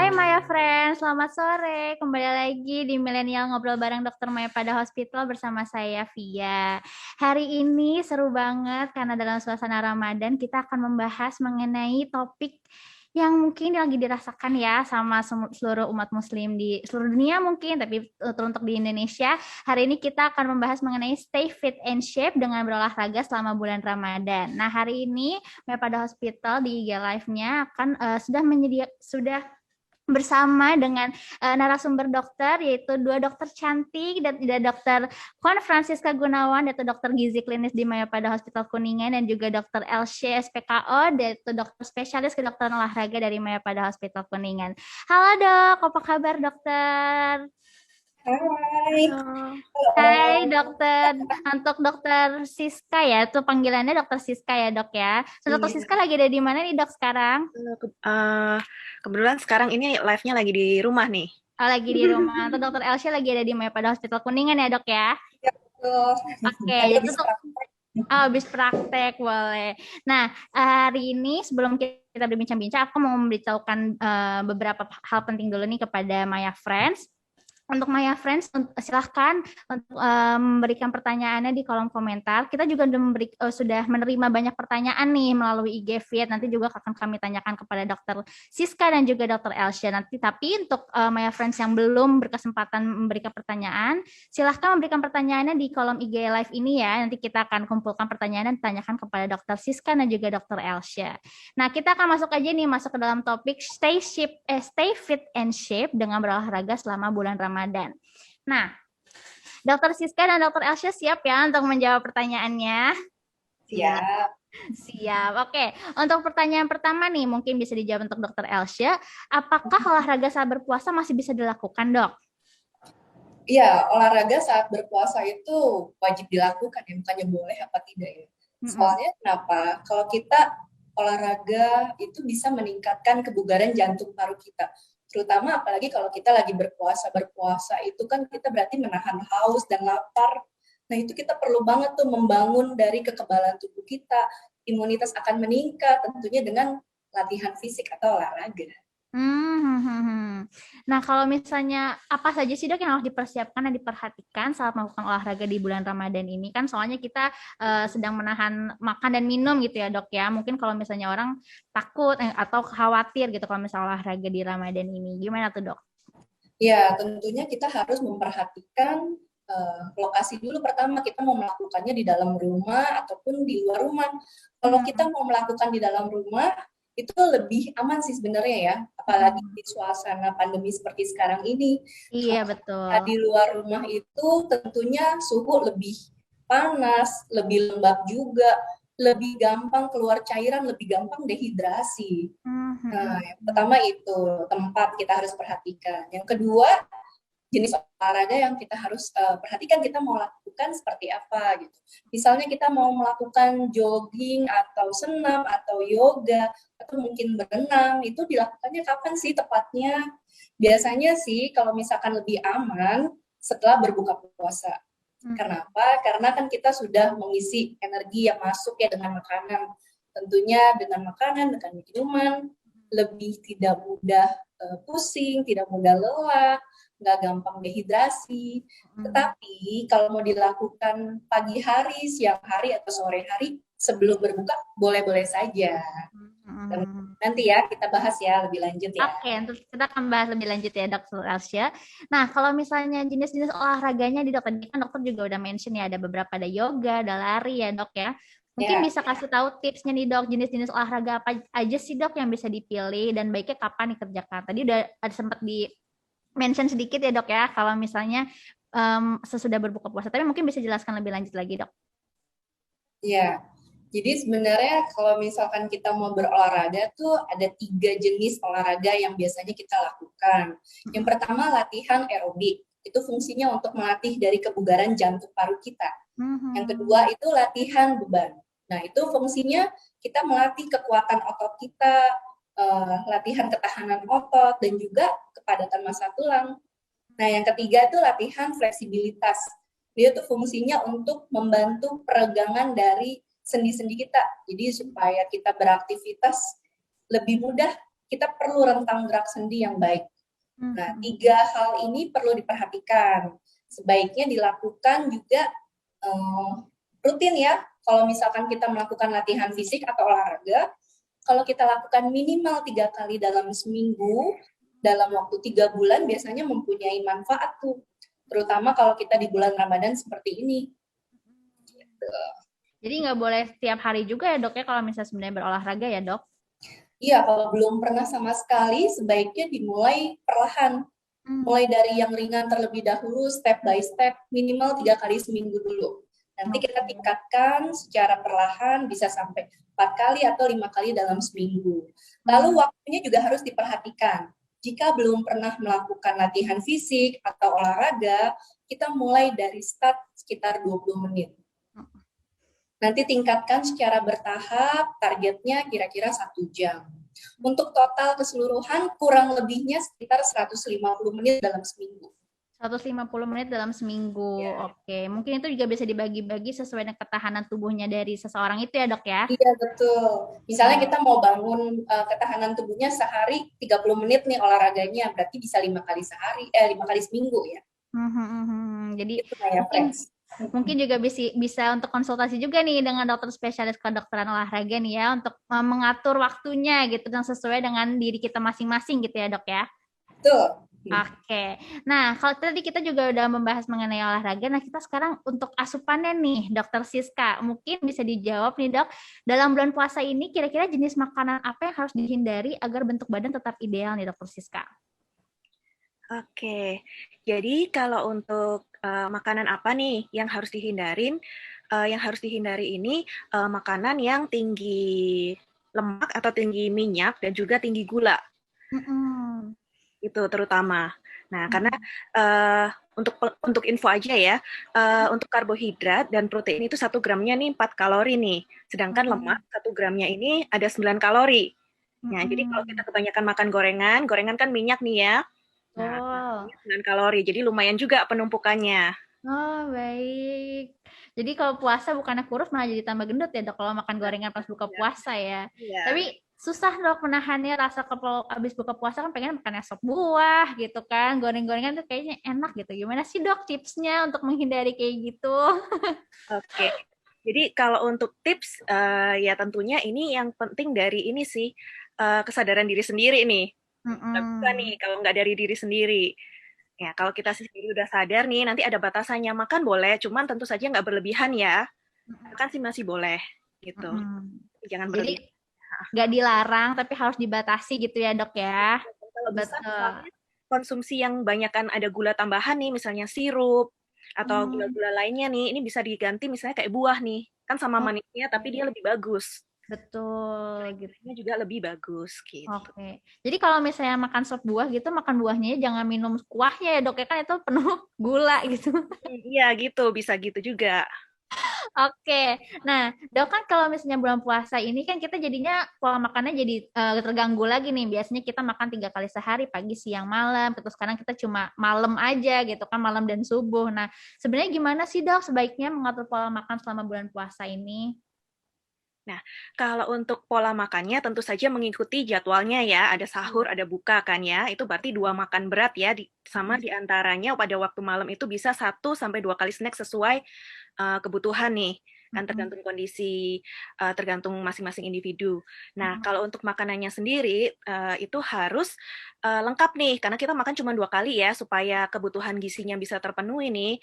Hai Maya Friends, selamat sore. Kembali lagi di Milenial Ngobrol bareng Dokter Maya pada Hospital bersama saya Via. Hari ini seru banget karena dalam suasana Ramadan kita akan membahas mengenai topik yang mungkin lagi dirasakan ya sama seluruh umat muslim di seluruh dunia mungkin, tapi teruntuk di Indonesia. Hari ini kita akan membahas mengenai stay fit and shape dengan berolahraga selama bulan Ramadan. Nah, hari ini Maya pada Hospital di IG Live-nya akan sudah bersama dengan narasumber dokter, yaitu dua dokter cantik dan dokter Juan Francisca Gunawan, yaitu dokter gizi klinis di Mayapada Hospital Kuningan, dan juga dokter Elsye SPKO, yaitu dokter spesialis kedokteran olahraga dari Mayapada Hospital Kuningan. Halo dok, apa kabar dokter? Hai, Halo. Hai halo. dokter, untuk dokter Siska ya, itu panggilannya dokter Siska ya dok ya. So, dokter Iya, Siska lagi ada di mana nih dok sekarang? kebetulan sekarang ini live-nya lagi di rumah nih. Oh, lagi di rumah. Atau dokter Elsya lagi ada di Mayapada Hospital Kuningan ya dok ya. Iya, betul. Oke, Lagi itu habis tuh praktek. habis praktek boleh. Nah, hari ini sebelum kita berbincang-bincang, aku mau memberitahukan beberapa hal penting dulu nih kepada Maya Friends. Untuk Maya Friends, silahkan untuk memberikan pertanyaannya di kolom komentar. Kita juga sudah menerima banyak pertanyaan nih melalui IG Feed. Nanti juga akan kami tanyakan kepada Dokter Siska dan juga Dokter Elsya. Nanti, tapi untuk Maya Friends yang belum berkesempatan memberikan pertanyaan, silahkan memberikan pertanyaannya di kolom IG Live ini ya. Nanti kita akan kumpulkan pertanyaan dan tanyakan kepada Dokter Siska dan juga Dokter Elsya. Nah, kita akan masuk ke dalam topik stay fit and shape dengan berolahraga selama bulan Ramadan. Nah, Dokter Siska dan Dokter Elsya siap ya untuk menjawab pertanyaannya? Siap. Siap. Siap. Oke, untuk pertanyaan pertama nih mungkin bisa dijawab untuk Dokter Elsya. Apakah olahraga saat berpuasa masih bisa dilakukan, Dok? Iya, olahraga saat berpuasa itu wajib dilakukan ya, bukannya boleh apa tidak ya. Mm-mm. Soalnya kenapa? Kalau kita olahraga itu bisa meningkatkan kebugaran jantung paru kita. Terutama apalagi kalau kita lagi berpuasa. Berpuasa itu kan kita berarti menahan haus dan lapar. Nah, itu kita perlu banget tuh membangun dari kekebalan tubuh kita. Imunitas akan meningkat tentunya dengan latihan fisik atau olahraga. Nah, kalau misalnya apa saja sih dok yang harus dipersiapkan dan diperhatikan saat melakukan olahraga di bulan Ramadan ini? Kan soalnya kita sedang menahan makan dan minum gitu ya dok ya. Mungkin kalau misalnya orang takut atau khawatir gitu kalau misalnya olahraga di Ramadan ini. Gimana tuh dok? Ya, tentunya kita harus memperhatikan lokasi dulu. Pertama, kita mau melakukannya di dalam rumah ataupun di luar rumah. Kalau kita Hmm, mau melakukan di dalam rumah, itu lebih aman sih sebenarnya ya. Apalagi hmm. di suasana pandemi seperti sekarang ini. Iya Kalau betul. kita di luar rumah itu tentunya suhu lebih panas, lebih lembab juga, lebih gampang keluar cairan, lebih gampang dehidrasi. Hmm, hmm, Nah, hmm, yang hmm. pertama itu tempat kita harus perhatikan. Yang kedua, jenis olahraga yang kita harus perhatikan kita mau lakukan seperti apa gitu. Misalnya kita mau melakukan jogging atau senam atau yoga atau mungkin berenang, itu dilakukannya kapan sih tepatnya? Biasanya sih kalau misalkan lebih aman setelah berbuka puasa. Hmm. Kenapa? Karena kan kita sudah mengisi energi yang masuk ya dengan makanan. Tentunya dengan makanan, dengan minuman, lebih tidak mudah pusing, tidak mudah lelah, nggak gampang dehidrasi. Hmm. Tetapi kalau mau dilakukan pagi hari, siang hari, atau sore hari sebelum berbuka, boleh-boleh saja. Hmm, Dan hmm. nanti ya kita bahas ya lebih lanjut ya. Oke, untuk kita akan bahas lebih lanjut ya, Dokter Elsya. Nah, kalau misalnya jenis-jenis olahraganya di dokter, tadi kan dokter juga udah mention ya, ada beberapa, ada yoga, ada lari ya, dok ya. Mungkin Ya, bisa kasih tahu tipsnya nih, dok, jenis-jenes olahraga apa aja sih, dok, yang bisa dipilih dan baiknya kapan dikerjakan. Tadi udah ada sempat di mention sedikit ya, dok ya, kalau misalnya sesudah berbuka puasa. Tapi mungkin bisa jelaskan lebih lanjut lagi, dok. ya. Jadi sebenarnya kalau misalkan kita mau berolahraga tuh ada 3 jenis olahraga yang biasanya kita lakukan. Yang pertama latihan aerobik. Itu fungsinya untuk melatih dari kebugaran jantung paru kita. Yang kedua Mhm. itu latihan beban. Nah, itu fungsinya kita melatih kekuatan otot kita, latihan ketahanan otot, dan juga kepadatan massa tulang. Nah, yang ketiga itu latihan fleksibilitas. Dia tuh fungsinya untuk membantu peregangan dari sendi-sendi kita. Jadi supaya kita beraktivitas lebih mudah, kita perlu rentang gerak sendi yang baik. Nah, 3 hal ini perlu diperhatikan. Sebaiknya dilakukan juga rutin ya. Kalau misalkan kita melakukan latihan fisik atau olahraga, kalau kita lakukan minimal 3 kali dalam seminggu, dalam waktu 3 bulan biasanya mempunyai manfaat tuh. Terutama kalau kita di bulan Ramadan seperti ini. Gitu. Jadi nggak boleh setiap hari juga ya dok ya kalau misalnya sebenarnya berolahraga ya dok? Iya, kalau belum pernah sama sekali, sebaiknya dimulai perlahan. Mulai dari yang ringan terlebih dahulu, step by step, minimal 3 kali seminggu dulu. Nanti kita tingkatkan secara perlahan, bisa sampai 4 kali atau 5 kali dalam seminggu. Lalu waktunya juga harus diperhatikan. Jika belum pernah melakukan latihan fisik atau olahraga, kita mulai dari start sekitar 20 menit. Nanti tingkatkan secara bertahap, targetnya kira-kira 1 jam. Untuk total keseluruhan, kurang lebihnya sekitar 150 menit dalam seminggu. 150 menit dalam seminggu, Oke. Mungkin itu juga bisa dibagi-bagi sesuai dengan ketahanan tubuhnya dari seseorang itu ya dok ya? Iya, betul. Misalnya kita mau bangun ketahanan tubuhnya sehari 30 menit nih olahraganya, berarti bisa 5 kali sehari, 5 kali seminggu ya. Jadi itu ya, mungkin juga bisa untuk konsultasi juga nih dengan dokter spesialis kedokteran olahraga nih ya, untuk mengatur waktunya gitu yang sesuai dengan diri kita masing-masing gitu ya dok ya? Betul. Oke, nah kalau tadi kita juga udah membahas mengenai olahraga, nah kita sekarang untuk asupannya nih, Dokter Siska, mungkin bisa dijawab nih dok, dalam bulan puasa ini kira-kira jenis makanan apa yang harus dihindari agar bentuk badan tetap ideal nih Dokter Siska? Oke, jadi kalau untuk makanan apa nih yang harus dihindarin? Yang harus dihindari ini makanan yang tinggi lemak atau tinggi minyak dan juga tinggi gula. Itu terutama. Nah, karena untuk info aja ya, untuk karbohidrat dan protein itu 1 gramnya nih 4 kalori nih. Sedangkan lemak 1 gramnya ini ada 9 kalori. Nah, jadi kalau kita kebanyakan makan gorengan kan minyak nih ya. Nah, 9 kalori, jadi lumayan juga penumpukannya. Oh, baik. Jadi kalau puasa bukannya kurus malah jadi tambah gendut ya dok, kalau makan gorengan pas buka puasa ya. Tapi susah dok menahannya rasa kalau habis buka puasa kan pengen makan sop buah gitu kan, goreng-gorengan tuh kayaknya enak gitu. Gimana sih dok tipsnya untuk menghindari kayak gitu? Oke, jadi kalau untuk tips ya tentunya ini yang penting dari ini sih kesadaran diri sendiri nih. Nggak bisa nih kalau nggak dari diri sendiri. Ya, kalau kita sendiri udah sadar nih, nanti ada batasannya. Makan boleh, cuman tentu saja nggak berlebihan ya. Makan sih masih boleh, gitu. Jangan berlebihan. Jadi nggak dilarang, tapi harus dibatasi gitu ya dok ya? Kalau bisa misalnya konsumsi yang banyak kan ada gula tambahan nih, misalnya sirup, atau gula-gula lainnya nih, ini bisa diganti misalnya kayak buah nih. Kan sama manisnya, tapi dia lebih bagus. Betul, gitu. Juga lebih bagus gitu. Oke. Jadi kalau misalnya makan sop buah gitu, makan buahnya jangan minum kuahnya ya dok ya, kan itu penuh gula gitu. Iya gitu, bisa gitu juga. Oke, nah dok kan kalau misalnya bulan puasa ini kan kita jadinya pola makannya jadi terganggu lagi nih. Biasanya kita makan 3 kali sehari, pagi, siang, malam. Terus sekarang kita cuma malam aja gitu kan, malam dan subuh. Nah sebenarnya gimana sih dok sebaiknya mengatur pola makan selama bulan puasa ini? Nah, kalau untuk pola makannya tentu saja mengikuti jadwalnya ya, ada sahur, ada buka kan ya, itu berarti 2 makan berat ya, sama diantaranya pada waktu malam itu bisa 1-2 kali snack sesuai kebutuhan nih, kan tergantung kondisi, tergantung masing-masing individu. Nah, kalau untuk makanannya sendiri, itu harus lengkap nih, karena kita makan cuma 2 kali ya, supaya kebutuhan gizinya bisa terpenuhi nih,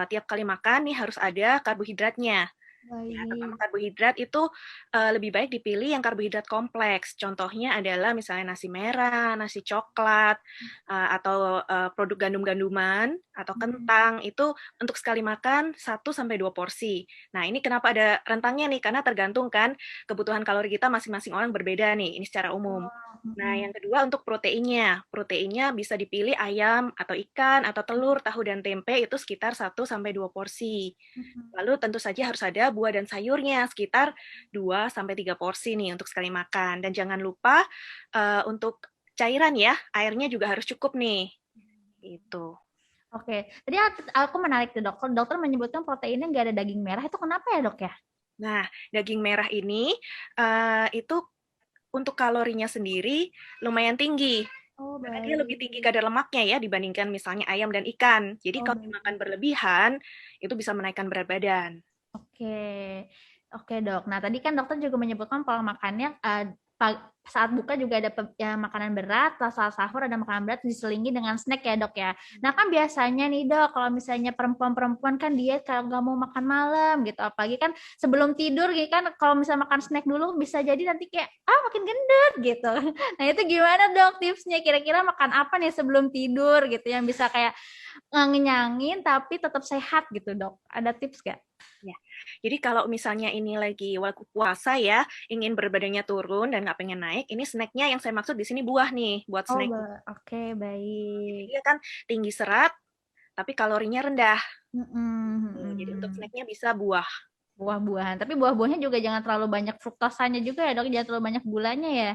tiap kali makan nih harus ada karbohidratnya. Ya, terutama karbohidrat itu lebih baik dipilih yang karbohidrat kompleks. Contohnya adalah misalnya nasi merah, nasi coklat, atau produk gandum-ganduman atau kentang. Itu untuk sekali makan 1-2 porsi. Nah, ini kenapa ada rentangnya nih? Karena tergantung kan kebutuhan kalori kita masing-masing orang berbeda nih. Ini secara umum. Nah, yang kedua untuk proteinnya. Proteinnya bisa dipilih ayam atau ikan atau telur, tahu dan tempe itu sekitar 1-2 porsi. Lalu tentu saja harus ada buah dan sayurnya sekitar 2-3 porsi nih untuk sekali makan. Dan jangan lupa untuk cairan ya, airnya juga harus cukup nih. Itu. Oke, tadi aku menarik tuh dok. Dokter menyebutkan proteinnya nggak ada daging merah, itu kenapa ya dok ya? Nah, daging merah ini itu untuk kalorinya sendiri lumayan tinggi. Oh, Karena dia lebih baik. tinggi kadar lemaknya ya dibandingkan misalnya ayam dan ikan. Jadi Oh, kalau baik. dimakan berlebihan, itu bisa menaikkan berat badan. Oke, oke dok. Nah tadi kan dokter juga menyebutkan pola makannya saat buka juga ada ya, makanan berat, saat sahur ada makanan berat diselingi dengan snack ya dok ya. Nah kan biasanya nih dok, kalau misalnya perempuan-perempuan kan diet kalau nggak mau makan malam gitu, apalagi kan sebelum tidur gitu kan, kalau misalnya makan snack dulu bisa jadi nanti kayak makin gendut gitu. Nah itu gimana dok tipsnya? Kira-kira makan apa nih sebelum tidur gitu yang bisa kayak ngenyangin tapi tetap sehat gitu dok? Ada tips gak? Ya. Jadi kalau misalnya ini lagi waktu puasa ya, ingin berat badannya turun dan nggak pengen naik, ini snacknya yang saya maksud di sini buah nih, buat Oh, snack. oke, Jadi baik. dia kan tinggi serat, tapi kalorinya rendah. Mm-mm, Jadi untuk mm-mm. snacknya bisa buah. Buah-buahan. Tapi buah-buahnya juga jangan terlalu banyak fruktosanya juga ya, dok. Jangan terlalu banyak gulanya ya.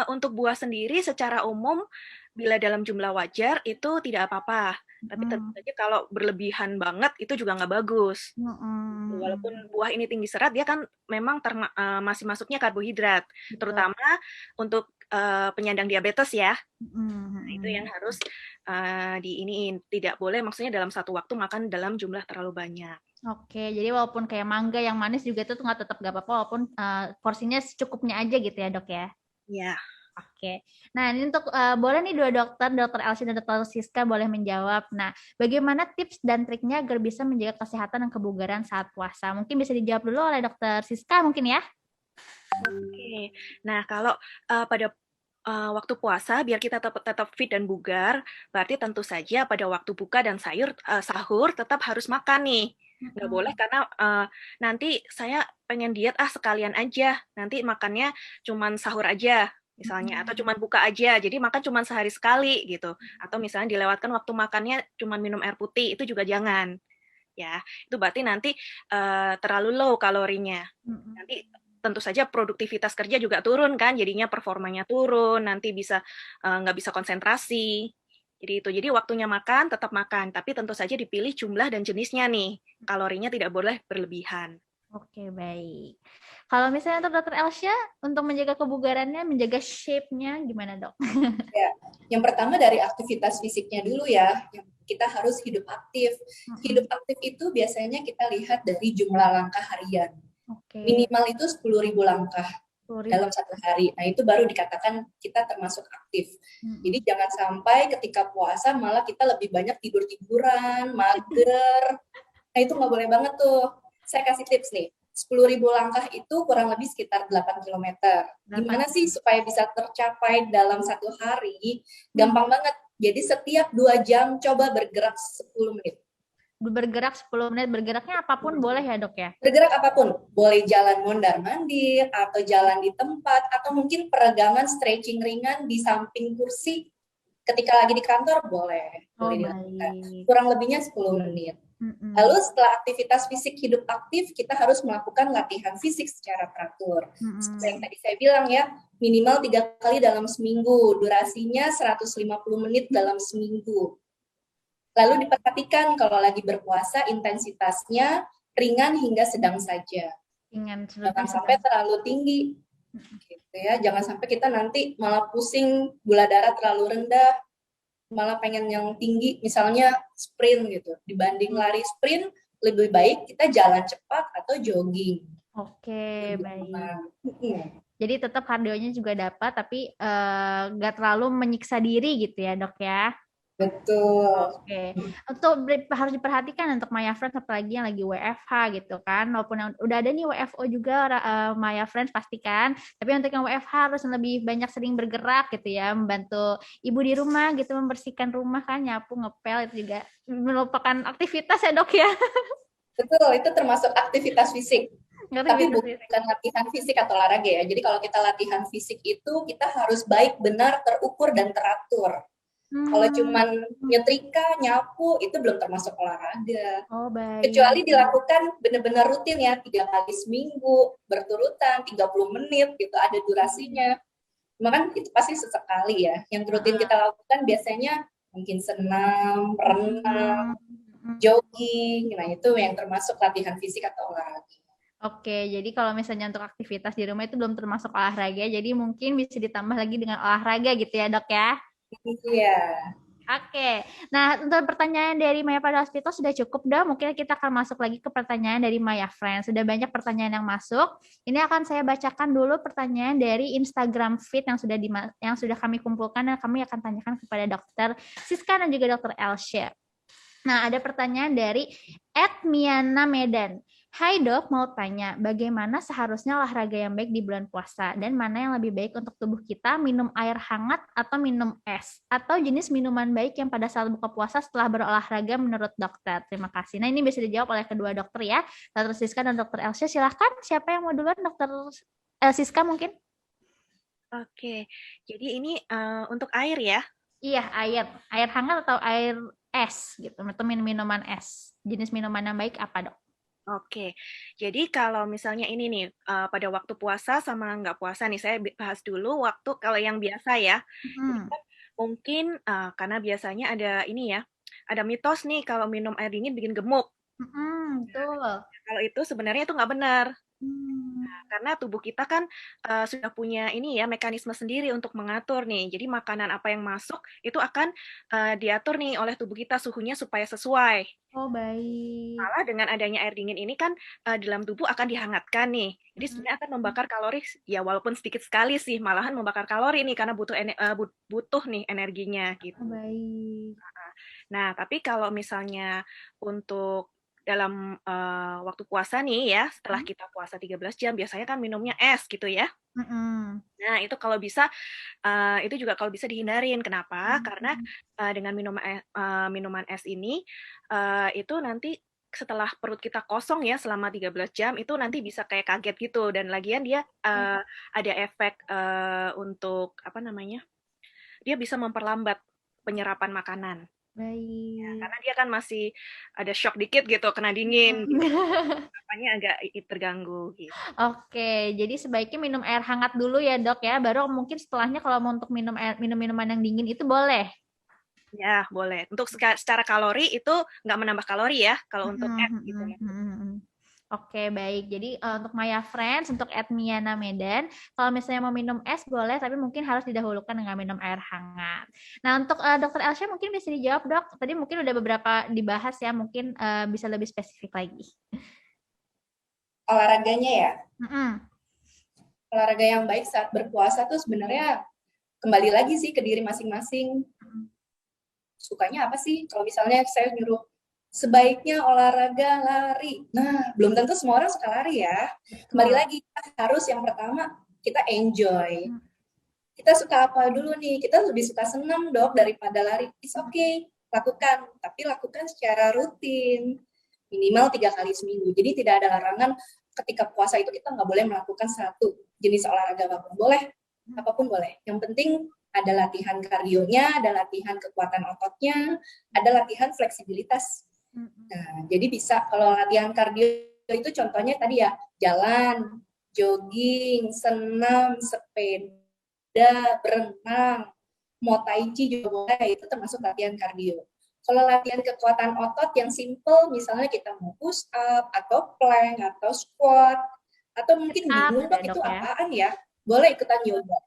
Untuk buah sendiri secara umum, bila dalam jumlah wajar itu tidak apa-apa. Tapi tentu Mm-mm, saja kalau berlebihan banget itu juga nggak bagus. mm-mm, Walaupun mm-mm. buah ini tinggi serat, dia kan memang masih masuknya karbohidrat, Betul. terutama untuk penyandang diabetes ya. Mm-mm, Nah, itu yang mm-mm. harus diiniin. Tidak boleh maksudnya dalam satu waktu makan dalam jumlah terlalu banyak. Oke, jadi walaupun kayak mangga yang manis juga itu tuh nggak tetap gak apa-apa, walaupun porsinya secukupnya aja gitu ya dok ya. Ya. Oke, nah ini untuk boleh nih dua dokter, dokter Elsie dan dokter Siska boleh menjawab. Nah, bagaimana tips dan triknya agar bisa menjaga kesehatan dan kebugaran saat puasa? Mungkin bisa dijawab dulu oleh dokter Siska mungkin ya? Oke. Nah, kalau pada waktu puasa biar kita tetap fit dan bugar, berarti tentu saja pada waktu buka dan sahur tetap harus makan nih. Nggak boleh Mm-mm. karena nanti saya pengen diet sekalian aja. Nanti makannya cuman sahur aja misalnya atau Mm-mm. cuman buka aja. Jadi makan cuman sehari sekali gitu. Atau misalnya dilewatkan waktu makannya cuman minum air putih, itu juga jangan. Ya, itu berarti nanti terlalu low kalorinya. Mm-mm. Nanti tentu saja produktivitas kerja juga turun kan, jadinya performanya turun, nanti nggak bisa konsentrasi. Jadi itu, jadi waktunya makan tetap makan, tapi tentu saja dipilih jumlah dan jenisnya nih, kalorinya tidak boleh berlebihan. Oke, baik. Kalau misalnya untuk dokter Elsia, untuk menjaga kebugarannya, menjaga shape-nya, gimana dok? Ya, yang pertama dari aktivitas fisiknya dulu ya. Yang kita harus hidup aktif. Hidup Mm-mm. aktif itu biasanya kita lihat dari jumlah langkah harian. Oke, Minimal itu 10.000 langkah 10.000. dalam satu hari. Nah, itu baru dikatakan kita termasuk aktif. Jadi Mm-mm. jangan sampai ketika puasa malah kita lebih banyak tidur-tiduran, mager. Nah, itu nggak boleh banget tuh. Saya kasih tips nih. 10.000 langkah itu kurang lebih sekitar 8 kilometer. Delapan. Gimana sih supaya bisa tercapai dalam satu hari? Hmm. Gampang banget. Jadi setiap 2 jam coba bergerak 10 menit. Bergerak 10 menit, bergeraknya apapun boleh ya dok ya? Bergerak apapun, boleh jalan mondar-mandir, atau jalan di tempat, atau mungkin peregangan stretching ringan di samping kursi ketika lagi di kantor boleh Oh dilakukan. baik. Kurang lebihnya 10 menit. Mm-mm. Lalu setelah aktivitas fisik hidup aktif, kita harus melakukan latihan fisik secara teratur. Seperti yang Mm-mm. tadi saya bilang ya, minimal 3 kali dalam seminggu, durasinya 150 menit dalam seminggu. Lalu diperhatikan kalau lagi berpuasa intensitasnya ringan hingga sedang saja. Ringan Jangan sedang sampai sedang. terlalu tinggi gitu ya. Jangan sampai kita nanti malah pusing, gula darah terlalu rendah, malah pengen yang tinggi, misalnya sprint gitu. Dibanding lari sprint, lebih baik kita jalan cepat atau jogging. Oke, Lebih baik. aman. Jadi tetap kardionya juga dapat, tapi nggak terlalu menyiksa diri gitu ya dok ya? Betul. Oke, untuk harus diperhatikan untuk Maya Friends apalagi yang lagi WFH gitu kan, walaupun yang udah ada nih WFO juga Maya Friends pastikan, tapi untuk yang WFH harus lebih banyak sering bergerak gitu ya, membantu ibu di rumah gitu membersihkan rumah kan, nyapu, ngepel itu juga merupakan aktivitas ya dok ya, Betul, itu termasuk aktivitas fisik. Tapi aktivitas fisik. bukan latihan fisik atau olahraga ya. Jadi kalau kita latihan fisik itu kita harus baik, benar, terukur, dan teratur. Kalau Hmm. cuman nyetrika, nyapu, itu belum termasuk olahraga. Oh baik. Kecuali dilakukan benar-benar rutin ya, 3 kali seminggu, berturutan, 30 menit, gitu, ada durasinya. Cuma kan itu pasti sesekali ya. Yang rutin kita lakukan biasanya mungkin senam, renang, Hmm. jogging, nah itu yang termasuk latihan fisik atau olahraga. Oke, jadi kalau misalnya untuk aktivitas di rumah itu belum termasuk olahraga, jadi mungkin bisa ditambah lagi dengan olahraga gitu ya dok ya? Iya. Oke, nah untuk pertanyaan dari Maya pada Hospital sudah cukup dong. Mungkin kita akan masuk lagi ke pertanyaan dari Maya Friends. Sudah banyak pertanyaan yang masuk. Ini akan saya bacakan dulu pertanyaan dari Instagram feed yang sudah kami kumpulkan dan kami akan tanyakan kepada Dokter Siska dan juga Dokter Elsha. Nah, ada pertanyaan dari Miana Medan. Hai dok, mau tanya, bagaimana seharusnya olahraga yang baik di bulan puasa? Dan mana yang lebih baik untuk tubuh kita, minum air hangat atau minum es? Atau jenis minuman baik yang pada saat buka puasa setelah berolahraga menurut dokter? Terima kasih. Nah, ini bisa dijawab oleh kedua dokter ya, Dokter Siska dan Dokter Elsa. Silahkan, siapa yang mau duluan? Dokter Siska mungkin? Oke, jadi ini untuk air ya. Iya, air hangat atau air es gitu, atau minuman es. Jenis minuman yang baik apa dok? Oke, jadi kalau misalnya ini nih pada waktu puasa sama nggak puasa nih, saya bahas dulu waktu kalau yang biasa ya. Jadi kan mungkin karena biasanya ada ini ya, ada mitos nih kalau minum air dingin bikin gemuk. Betul. Kalau itu sebenarnya itu nggak benar. Hmm. Karena tubuh kita kan sudah punya ini ya mekanisme sendiri untuk mengatur nih. Jadi makanan apa yang masuk itu akan diatur nih oleh tubuh kita suhunya supaya sesuai. Oh, baik. Malah dengan adanya air dingin ini kan dalam tubuh akan dihangatkan nih. Jadi sebenarnya akan membakar kalori ya walaupun sedikit sekali sih, malahan membakar kalori nih karena butuh nih energinya gitu. Oh, baik. Nah, tapi kalau misalnya untuk dalam waktu puasa nih ya, setelah kita puasa 13 jam biasanya kan minumnya es gitu ya. Nah, itu kalau bisa itu juga kalau bisa dihindarin. Kenapa? Karena dengan minuman es ini itu nanti setelah perut kita kosong ya selama 13 jam itu nanti bisa kayak kaget gitu dan lagian dia ada efek untuk apa namanya? Dia bisa memperlambat penyerapan makanan. Baik. Ya, karena dia kan masih ada shock dikit gitu kena dingin. Gitu. Apanya agak terganggu gitu. Oke, jadi sebaiknya minum air hangat dulu ya dok ya, baru mungkin setelahnya kalau mau untuk minum minuman yang dingin itu boleh. Ya, boleh. Untuk secara kalori itu nggak menambah kalori ya, kalau untuk es gitu. Oke, baik. Jadi untuk Maya Friends, untuk Miana Medan, kalau misalnya mau minum es boleh, tapi mungkin harus didahulukan dengan minum air hangat. Nah, untuk Dokter Elsha mungkin bisa dijawab dok. Tadi mungkin udah beberapa dibahas ya, mungkin bisa lebih spesifik lagi. Olahraganya ya. Olahraga yang baik saat berpuasa tuh sebenarnya kembali lagi sih ke diri masing-masing. Sukanya apa sih? Kalau misalnya saya nyuruh sebaiknya olahraga lari. Nah, belum tentu semua orang suka lari ya. Kembali lagi, harus yang pertama kita enjoy. Kita suka apa dulu nih? Kita lebih suka senam dok daripada lari. It's okay, lakukan. Tapi lakukan secara rutin. Minimal 3 kali seminggu. Jadi tidak ada larangan ketika puasa itu kita nggak boleh melakukan satu jenis olahraga apapun. Boleh, apapun boleh. Yang penting ada latihan kardionya, ada latihan kekuatan ototnya, ada latihan fleksibilitas. Nah, jadi bisa kalau latihan kardio itu contohnya tadi ya, jalan, jogging, senam, sepeda, berenang, mau tai chi juga boleh, itu termasuk latihan kardio. Kalau latihan kekuatan otot yang simple, misalnya kita mau push up, atau plank, atau squat, atau mungkin bingung dok itu apaan ya, boleh ikutan yoga.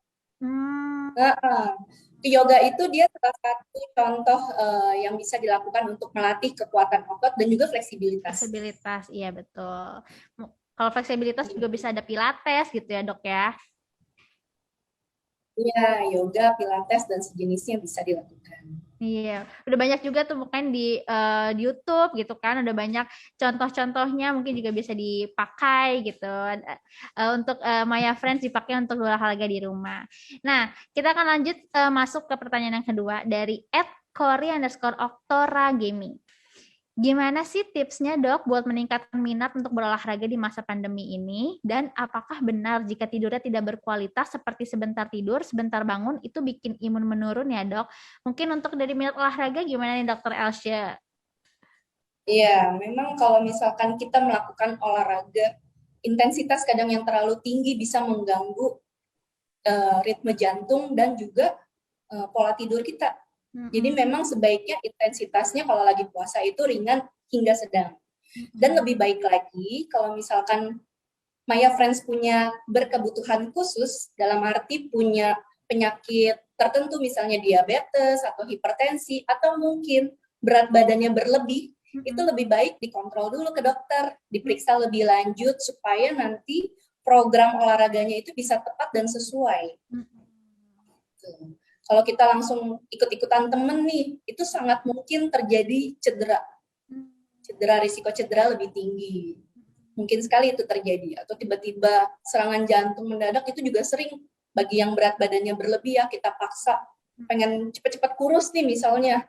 Yoga itu dia salah satu contoh yang bisa dilakukan untuk melatih kekuatan otot dan juga fleksibilitas. Fleksibilitas, iya betul. Kalau fleksibilitas juga bisa ada pilates gitu ya dok ya? Iya, yoga, pilates, dan sejenisnya bisa dilakukan. Iya, udah banyak juga tuh mungkin di YouTube gitu kan, udah banyak contoh-contohnya mungkin juga bisa dipakai gitu untuk Maya Friends dipakai untuk olahraga di rumah. Nah, kita akan lanjut masuk ke pertanyaan yang kedua dari @Kori_Oktora Gaming. Gimana sih tipsnya dok buat meningkatkan minat untuk berolahraga di masa pandemi ini? Dan apakah benar jika tidurnya tidak berkualitas seperti sebentar tidur, sebentar bangun, itu bikin imun menurun ya dok? Mungkin untuk dari minat olahraga gimana nih dokter Elsha? Iya, memang kalau misalkan kita melakukan olahraga, intensitas kadang yang terlalu tinggi bisa mengganggu ritme jantung dan juga pola tidur kita. Jadi memang sebaiknya intensitasnya kalau lagi puasa itu ringan hingga sedang. Dan lebih baik lagi kalau misalkan Maya Friends punya berkebutuhan khusus, dalam arti punya penyakit tertentu, misalnya diabetes atau hipertensi, atau mungkin berat badannya berlebih, itu lebih baik dikontrol dulu ke dokter, diperiksa lebih lanjut supaya nanti program olahraganya itu bisa tepat dan sesuai. Kalau kita langsung ikut-ikutan temen nih, itu sangat mungkin terjadi cedera. Risiko cedera lebih tinggi. Mungkin sekali itu terjadi. Atau tiba-tiba serangan jantung mendadak, itu juga sering bagi yang berat badannya berlebih ya, kita paksa pengen cepat-cepat kurus nih misalnya.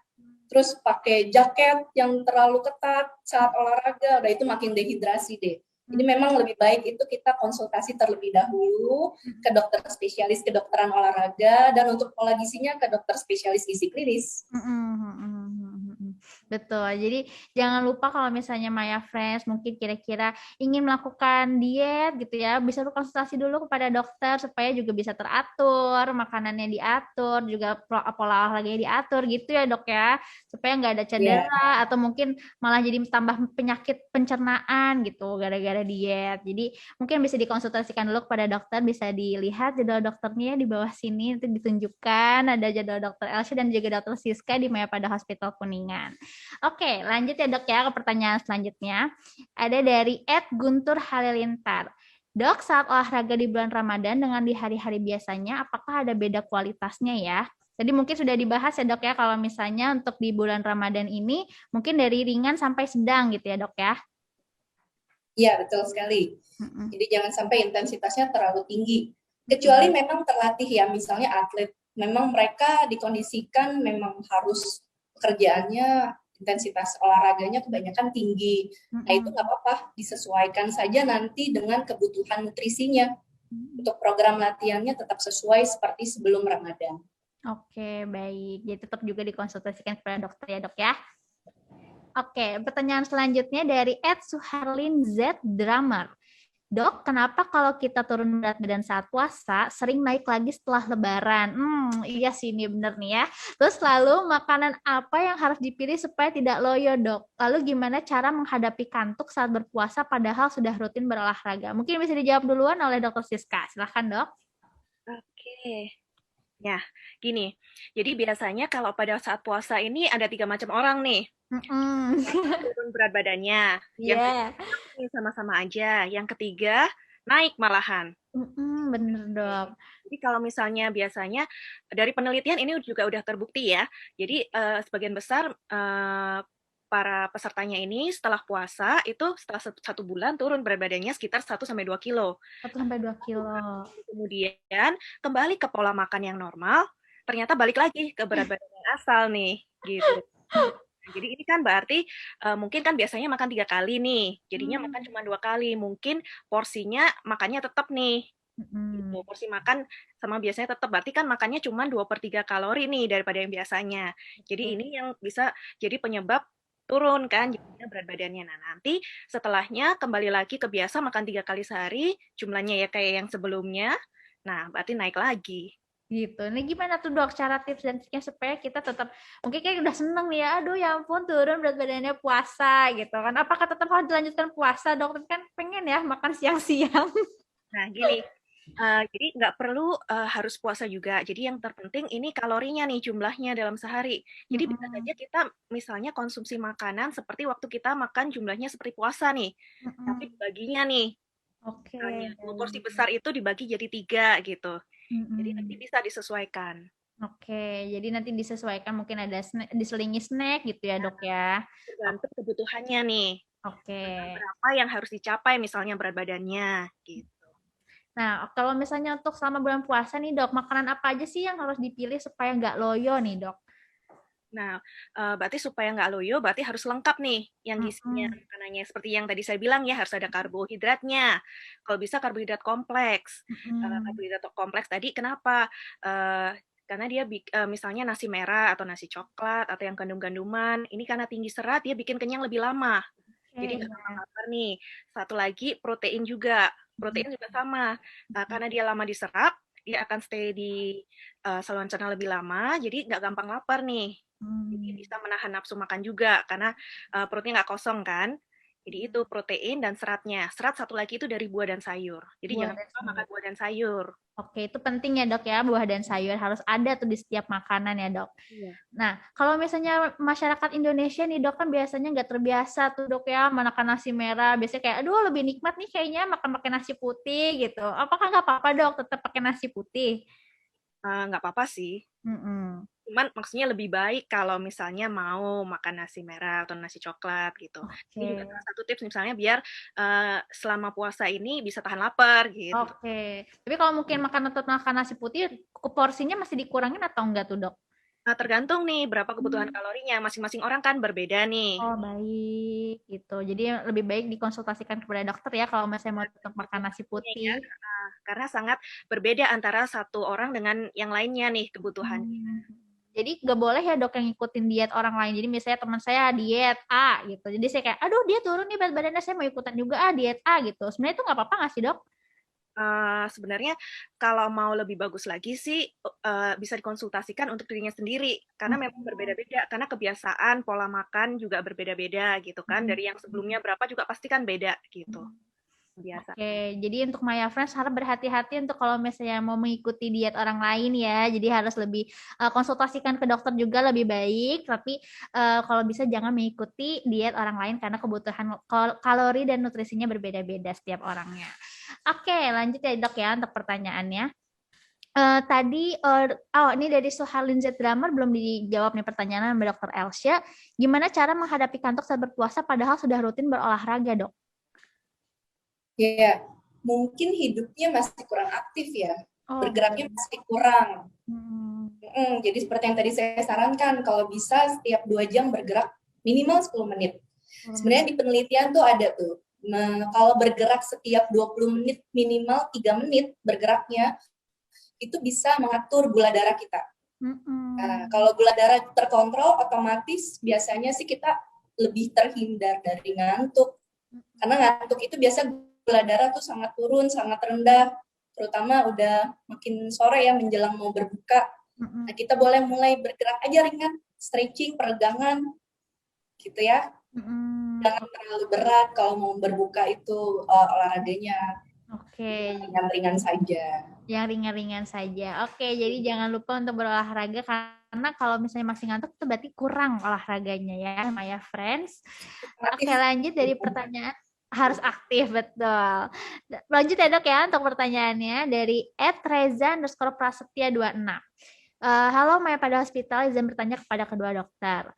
Terus pakai jaket yang terlalu ketat saat olahraga, udah itu makin dehidrasi deh. Jadi memang lebih baik itu kita konsultasi terlebih dahulu ke dokter spesialis kedokteran olahraga, dan untuk pola gizinya ke dokter spesialis gizi klinis. Betul. Jadi jangan lupa kalau misalnya Maya Friends mungkin kira-kira ingin melakukan diet gitu ya, bisa konsultasi dulu kepada dokter supaya juga bisa teratur, makanannya diatur, juga pola olahraganya diatur gitu ya dok ya, supaya nggak ada cedera atau mungkin malah jadi tambah penyakit pencernaan gitu gara-gara diet. Jadi mungkin bisa dikonsultasikan dulu kepada dokter, bisa dilihat jadwal dokternya di bawah sini, nanti ditunjukkan ada jadwal dokter Elsa dan juga dokter Siska di Mayapada Hospital Kuningan. Oke, lanjut ya dok ya ke pertanyaan selanjutnya. Ada dari Guntur Halilintar. Dok, saat olahraga di bulan Ramadan dengan di hari-hari biasanya, apakah ada beda kualitasnya ya? Tadi mungkin sudah dibahas ya dok ya, kalau misalnya untuk di bulan Ramadan ini, mungkin dari ringan sampai sedang gitu ya dok ya? Iya, betul sekali. Jadi jangan sampai intensitasnya terlalu tinggi. Kecuali memang terlatih ya, misalnya atlet. Memang mereka dikondisikan memang harus pekerjaannya, intensitas olahraganya kebanyakan tinggi. Nah itu nggak apa-apa, disesuaikan saja nanti dengan kebutuhan nutrisinya. Untuk program latihannya tetap sesuai seperti sebelum Ramadan. Oke, baik. Jadi tetap juga dikonsultasikan kepada dokter ya dok ya. Oke, pertanyaan selanjutnya dari Suharlin Z Drummer. Dok, kenapa kalau kita turun berat badan saat puasa sering naik lagi setelah lebaran? Iya sih, ini bener nih ya. Terus lalu makanan apa yang harus dipilih supaya tidak loyo dok? Lalu gimana cara menghadapi kantuk saat berpuasa padahal sudah rutin berolahraga? Mungkin bisa dijawab duluan oleh dokter Siska. Silahkan dok. Oke. Ya, gini. Jadi biasanya kalau pada saat puasa ini ada 3 macam orang nih. Turun berat badannya. Yang kedua sama-sama aja. Yang ketiga naik malahan. Bener dok. Jadi kalau misalnya biasanya dari penelitian ini juga udah terbukti ya. Jadi sebagian besar para pesertanya ini setelah puasa itu setelah 1 bulan turun berat badannya sekitar 1-2 kilo. 1-2 kilo. Kemudian kembali ke pola makan yang normal, ternyata balik lagi ke berat badan yang asal nih, gitu. Jadi ini kan berarti mungkin kan biasanya makan 3 kali nih, jadinya makan cuma 2 kali. Mungkin porsinya makannya tetap nih. Gitu. Porsi makan sama biasanya tetap, berarti kan makannya cuma 2/3 kalori nih daripada yang biasanya. Jadi ini yang bisa jadi penyebab turun kan jadinya berat badannya. Nah nanti setelahnya kembali lagi ke biasa makan 3 kali sehari, jumlahnya ya kayak yang sebelumnya, nah berarti naik lagi. Gitu. Ini gimana tuh dok cara tips dan triknya supaya kita tetap mungkin kayak udah seneng nih ya, aduh ya ampun turun berat badannya puasa gitu kan. Apakah tetap harus dilanjutkan puasa dok? Tapi kan pengen ya makan siang-siang. Nah gini, jadi nggak perlu harus puasa juga. Jadi yang terpenting ini kalorinya nih jumlahnya dalam sehari. Jadi bisa saja kita misalnya konsumsi makanan seperti waktu kita makan jumlahnya seperti puasa nih. Tapi dibaginya nih. Oke. Porsi besar itu dibagi jadi 3 gitu. Jadi nanti bisa disesuaikan. Oke, jadi nanti disesuaikan mungkin ada diselingi snack gitu ya dok ya. Tergantung kebutuhannya nih. Oke. Berapa yang harus dicapai misalnya berat badannya gitu. Nah, kalau misalnya untuk selama bulan puasa nih dok, makanan apa aja sih yang harus dipilih supaya nggak loyo nih dok? Nah, berarti supaya nggak loyo, berarti harus lengkap nih yang gizinya makanannya. Seperti yang tadi saya bilang ya, harus ada karbohidratnya. Kalau bisa karbohidrat kompleks. Karbohidrat kompleks tadi kenapa? Karena dia misalnya nasi merah atau nasi coklat atau yang gandum-ganduman, ini karena tinggi serat dia bikin kenyang lebih lama. Jadi nggak gampang lapar nih. Satu lagi protein juga. Protein juga sama. Karena dia lama diserap, dia akan stay di saluran cerna lebih lama, jadi nggak gampang lapar nih. Jadi bisa menahan nafsu makan juga karena perutnya nggak kosong kan. Jadi itu protein dan seratnya. Serat satu lagi itu dari buah dan sayur. Jadi Buah jangan dan lupa makan sayur. buah dan sayur. Oke, itu penting ya dok ya, buah dan sayur harus ada tuh di setiap makanan ya dok. Iya. Nah, kalau misalnya masyarakat Indonesia nih dok, kan biasanya nggak terbiasa tuh dok ya makan nasi merah. Biasanya kayak, aduh lebih nikmat nih kayaknya makan pakai nasi putih gitu. Apakah nggak apa-apa dok tetap pakai nasi putih? Nggak apa-apa sih. Mm-mm. Cuman maksudnya lebih baik kalau misalnya mau makan nasi merah atau nasi coklat gitu. Ini juga Oke. salah satu tips misalnya biar selama puasa ini bisa tahan lapar gitu. Oke. Tapi kalau mungkin tetap makan nasi putih, porsinya masih dikurangin atau enggak tuh dok? Nah, tergantung nih berapa kebutuhan kalorinya. Masing-masing orang kan berbeda nih. Oh baik, gitu. Jadi lebih baik dikonsultasikan kepada dokter ya kalau misalnya mau tetap makan nasi Ya, putih. karena sangat berbeda antara satu orang dengan yang lainnya nih kebutuhan. Jadi nggak boleh ya dok yang ngikutin diet orang lain. Jadi misalnya teman saya diet A gitu. Jadi saya kayak, aduh dia turun nih berat badannya, saya mau ikutan juga diet A gitu. Sebenarnya itu nggak apa-apa nggak sih dok? Sebenarnya kalau mau lebih bagus lagi sih bisa dikonsultasikan untuk dirinya sendiri karena memang berbeda-beda karena kebiasaan pola makan juga berbeda-beda gitu kan dari yang sebelumnya berapa juga pasti kan beda gitu biasa. Oke, jadi untuk Maya Friends harus berhati-hati untuk kalau misalnya mau mengikuti diet orang lain ya. Jadi harus lebih konsultasikan ke dokter juga lebih baik. Tapi kalau bisa jangan mengikuti diet orang lain karena kebutuhan kalori dan nutrisinya berbeda-beda setiap orangnya. Oke, lanjut ya dok ya untuk pertanyaannya. Tadi, ini dari Suharlin Z Drummer belum dijawab nih pertanyaan sama Dokter Elsya. Gimana cara menghadapi kantuk saat berpuasa padahal sudah rutin berolahraga dok? Ya, mungkin hidupnya masih kurang aktif ya, Oh, bergeraknya masih kurang. Hmm. Jadi seperti yang tadi saya sarankan, kalau bisa setiap 2 jam bergerak minimal 10 menit. Sebenarnya di penelitian tuh ada tuh, kalau bergerak setiap 20 menit minimal 3 menit bergeraknya, itu bisa mengatur gula darah kita. Nah, kalau gula darah terkontrol, otomatis biasanya sih kita lebih terhindar dari ngantuk. Karena ngantuk itu biasa gula darah tuh sangat turun, sangat rendah, terutama udah makin sore ya menjelang mau berbuka. Nah, kita boleh mulai bergerak aja ringan, stretching, peregangan, gitu ya. Jangan terlalu berat kalau mau berbuka itu olahraganya. Oke, Ringan-ringan saja. yang ringan-ringan saja. Oke, jadi jangan lupa untuk berolahraga karena kalau misalnya masih ngantuk itu berarti kurang olahraganya ya, Maya Friends. Oke, lanjut dari pertanyaan harus aktif, betul. Lanjut ya dok ya untuk pertanyaannya dari @reza_prasetya26. Halo Maya pada hospital, izin bertanya kepada kedua dokter.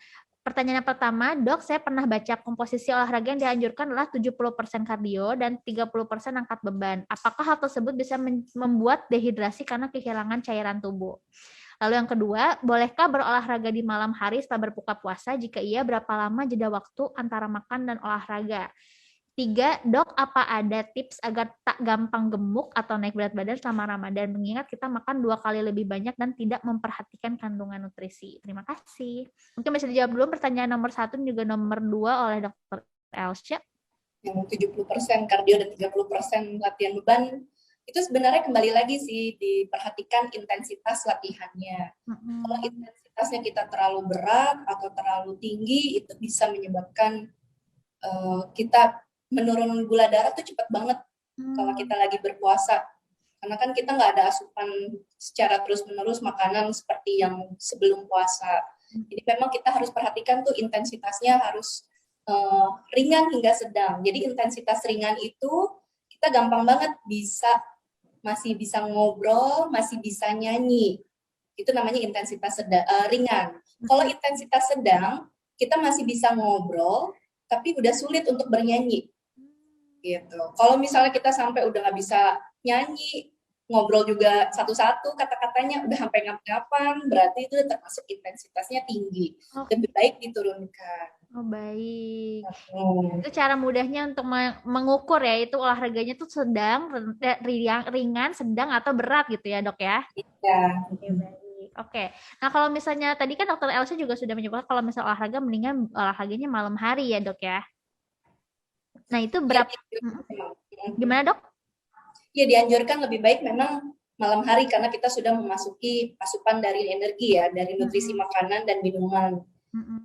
Pertanyaan pertama, dok, saya pernah baca komposisi olahraga yang dianjurkan adalah 70% kardio dan 30% angkat beban. Apakah hal tersebut bisa membuat dehidrasi karena kehilangan cairan tubuh? Lalu yang kedua, bolehkah berolahraga di malam hari setelah berbuka puasa? Jika iya, berapa lama jeda waktu antara makan dan olahraga? 3, dok, apa ada tips agar tak gampang gemuk atau naik berat badan selama Ramadan? Mengingat kita makan 2 kali lebih banyak dan tidak memperhatikan kandungan nutrisi. Terima kasih. Mungkin bisa dijawab dulu pertanyaan nomor 1 dan juga nomor 2 oleh Dr. Elsya. Yang 70% kardio dan 30% latihan beban, itu sebenarnya kembali lagi sih diperhatikan intensitas latihannya. Kalau intensitasnya kita terlalu berat atau terlalu tinggi, itu bisa menyebabkan kita menurun gula darah tuh cepat banget kalau kita lagi berpuasa. Karena kan kita nggak ada asupan secara terus-menerus makanan seperti yang sebelum puasa. Jadi memang kita harus perhatikan tuh intensitasnya harus ringan hingga sedang. Jadi intensitas ringan itu kita gampang banget masih bisa ngobrol, masih bisa nyanyi. Itu namanya intensitas ringan. Kalau intensitas sedang, kita masih bisa ngobrol, tapi udah sulit untuk bernyanyi. Gitu. Kalau misalnya kita sampai udah nggak bisa nyanyi, ngobrol juga satu-satu kata-katanya udah sampai ngap-ngapan, berarti itu termasuk intensitasnya tinggi. Lebih baik diturunkan. Oh baik. Itu cara mudahnya untuk mengukur ya, itu olahraganya tuh sedang, ringan, sedang atau berat gitu ya dok ya? Iya. Oke. Nah kalau misalnya tadi kan dokter Elsa juga sudah menyebutkan kalau misalnya olahraga mendingan olahraganya malam hari ya dok ya? Nah itu berapa? Gimana dok? Ya dianjurkan lebih baik memang malam hari karena kita sudah memasuki asupan dari energi ya, dari nutrisi makanan dan minuman.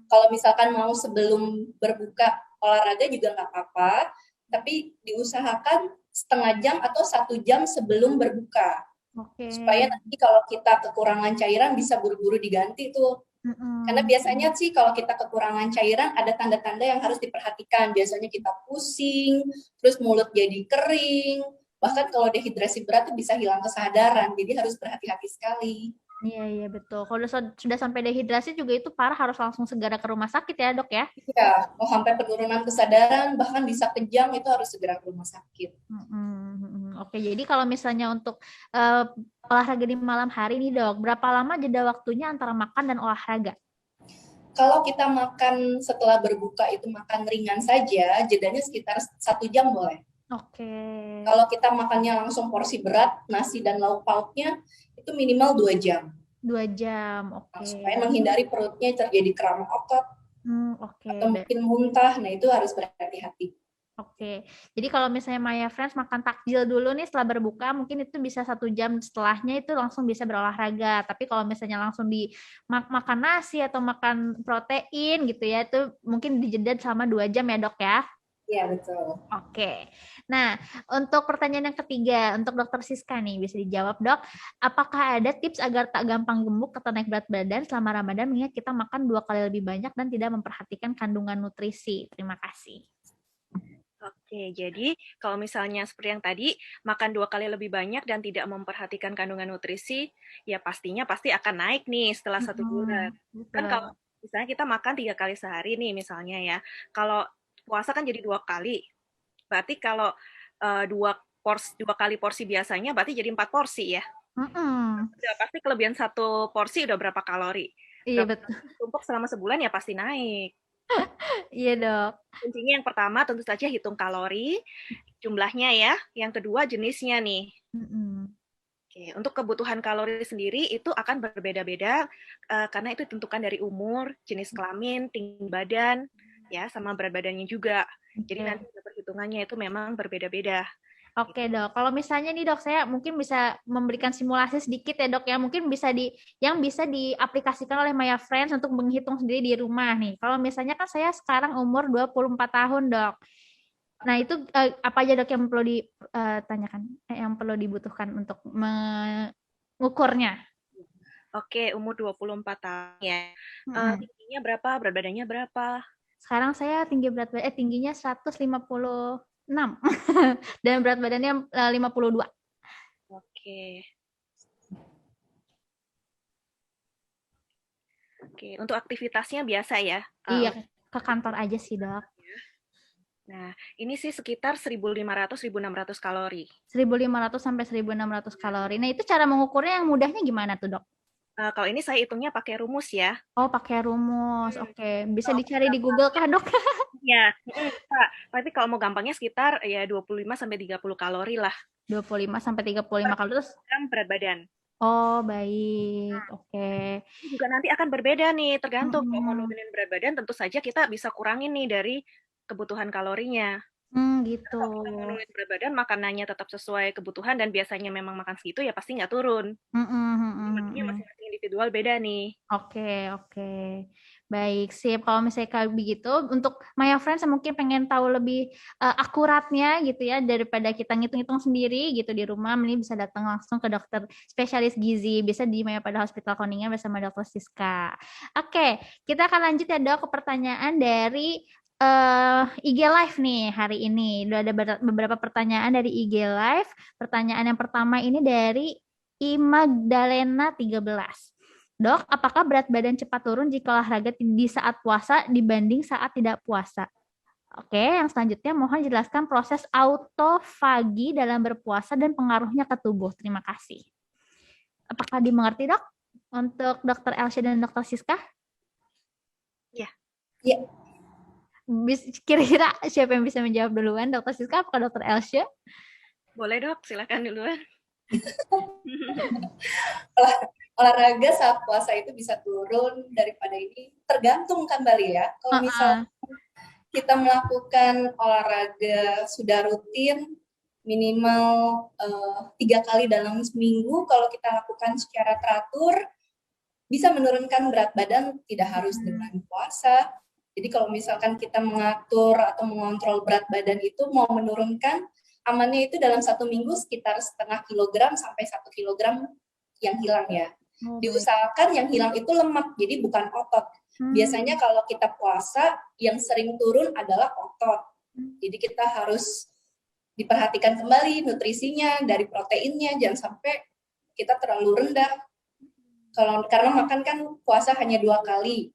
Kalau misalkan mau sebelum berbuka olahraga juga nggak apa-apa, tapi diusahakan setengah jam atau 1 jam sebelum berbuka. Oke. Supaya nanti kalau kita kekurangan cairan bisa buru-buru diganti tuh. Karena biasanya sih kalau kita kekurangan cairan ada tanda-tanda yang harus diperhatikan. Biasanya kita pusing, terus mulut jadi kering, bahkan kalau dehidrasi berat tuh bisa hilang kesadaran. Jadi harus berhati-hati sekali. Iya betul. Kalau sudah sampai dehidrasi juga itu parah, harus langsung segera ke rumah sakit ya dok ya? Iya, mau sampai penurunan kesadaran bahkan bisa kejang itu harus segera ke rumah sakit. Oke, jadi kalau misalnya untuk olahraga di malam hari nih dok, berapa lama jeda waktunya antara makan dan olahraga? Kalau kita makan setelah berbuka itu makan ringan saja, jedanya sekitar 1 jam boleh. Oke. Kalau kita makannya langsung porsi berat, nasi dan lauk pauknya, itu minimal 2 jam. 2 jam, oke. Supaya menghindari perutnya terjadi kram otot, Oke. atau mungkin muntah, nah itu harus berhati-hati. Oke, jadi kalau misalnya Maya Friends makan takjil dulu nih setelah berbuka, mungkin itu bisa 1 jam setelahnya itu langsung bisa berolahraga. Tapi kalau misalnya langsung makan nasi atau makan protein gitu ya, itu mungkin dijeda selama 2 jam ya dok ya? Iya, betul. Oke, nah untuk pertanyaan yang ketiga, untuk dokter Siska nih, bisa dijawab dok, apakah ada tips agar tak gampang gemuk atau naik berat badan selama Ramadan mengingat kita makan 2 kali lebih banyak dan tidak memperhatikan kandungan nutrisi? Terima kasih. Oke, jadi kalau misalnya seperti yang tadi, makan 2 kali lebih banyak dan tidak memperhatikan kandungan nutrisi, ya pastinya pasti akan naik nih setelah 1 bulan. Kan kalau misalnya kita makan 3 kali sehari nih misalnya ya, kalau puasa kan jadi 2 kali. Berarti kalau 2 kali porsi biasanya berarti jadi 4 porsi ya. Udah pasti kelebihan 1 porsi udah berapa kalori. Iya betul. Tumpuk selama sebulan ya pasti naik. Iya dok. Kuncinya yang pertama tentu saja hitung kalori, jumlahnya ya. Yang kedua jenisnya nih. Oke, untuk kebutuhan kalori sendiri itu akan berbeda-beda karena itu ditentukan dari umur, jenis kelamin, tinggi badan, ya sama berat badannya juga. Jadi nanti perhitungannya itu memang berbeda-beda. Oke dok, kalau misalnya nih dok, saya mungkin bisa memberikan simulasi sedikit ya dok ya, mungkin yang bisa diaplikasikan oleh Maya Friends untuk menghitung sendiri di rumah nih. Kalau misalnya kan saya sekarang umur 24 tahun dok. Nah itu apa aja dok yang perlu ditanyakan, yang perlu dibutuhkan untuk mengukurnya? Oke, umur 24 tahun ya. Tingginya berapa, berat badannya berapa? Sekarang saya tingginya 156 dan berat badannya 52. Oke. Oke, untuk aktivitasnya biasa ya? Iya, ke kantor aja sih dok. Nah, ini sih sekitar 1.500-1.600 kalori. 1.500 sampai 1.600 kalori. Nah, itu cara mengukurnya yang mudahnya gimana tuh, dok? Kalau ini saya hitungnya pakai rumus ya. Oh, pakai rumus. Oke. Bisa dicari di Google kah, dok? Ya, Pak. Tapi kalau mau gampangnya sekitar ya 25 sampai 30 kalori lah. 25 sampai 35 kalori terus berat badan. Oh, baik. Oke. Juga nanti akan berbeda nih, tergantung kalau mau nurunin berat badan tentu saja kita bisa kurangin nih dari kebutuhan kalorinya. Gitu. Kalau kita mau nurunin berat badan, makanannya tetap sesuai kebutuhan dan biasanya memang makan segitu ya pasti nggak turun. Maksudnya masing-masing individual beda nih. Oke. Baik, sip. Kalau misalnya kayak begitu, untuk Maya Friends mungkin pengen tahu lebih akuratnya gitu ya, daripada kita ngitung-ngitung sendiri gitu di rumah, ini bisa datang langsung ke dokter spesialis gizi, bisa di Maya Pada Hospital Kuningan bersama Dokter Siska. Oke, kita akan lanjut ya dok ke pertanyaan dari IG Live nih hari ini. Udah ada beberapa pertanyaan dari IG Live. Pertanyaan yang pertama ini dari Magdalena 13. Dok, apakah berat badan cepat turun jika olahraga di saat puasa dibanding saat tidak puasa? Oke, yang selanjutnya mohon jelaskan proses autofagi dalam berpuasa dan pengaruhnya ke tubuh. Terima kasih. Apakah dimengerti, Dok? Untuk Dr. Elsya dan Dr. Siska? Iya. Kira-kira siapa yang bisa menjawab duluan? Dr. Siska apakah Dr. Elsya? Boleh dok, silakan duluan. Olahraga saat puasa itu bisa turun daripada ini tergantung kembali ya. Kalau misalnya kita melakukan olahraga sudah rutin minimal 3 kali dalam seminggu, kalau kita lakukan secara teratur bisa menurunkan berat badan, tidak harus dengan puasa. Jadi kalau misalkan kita mengatur atau mengontrol berat badan itu mau menurunkan, amannya itu dalam 1 minggu sekitar 0,5 kilogram sampai 1 kilogram yang hilang ya. Oh, baik. Diusahakan yang hilang itu lemak, jadi bukan otot. Biasanya kalau kita puasa, yang sering turun adalah otot. Jadi kita harus diperhatikan kembali nutrisinya, dari proteinnya, jangan sampai kita terlalu rendah. Karena makan kan puasa hanya 2 kali.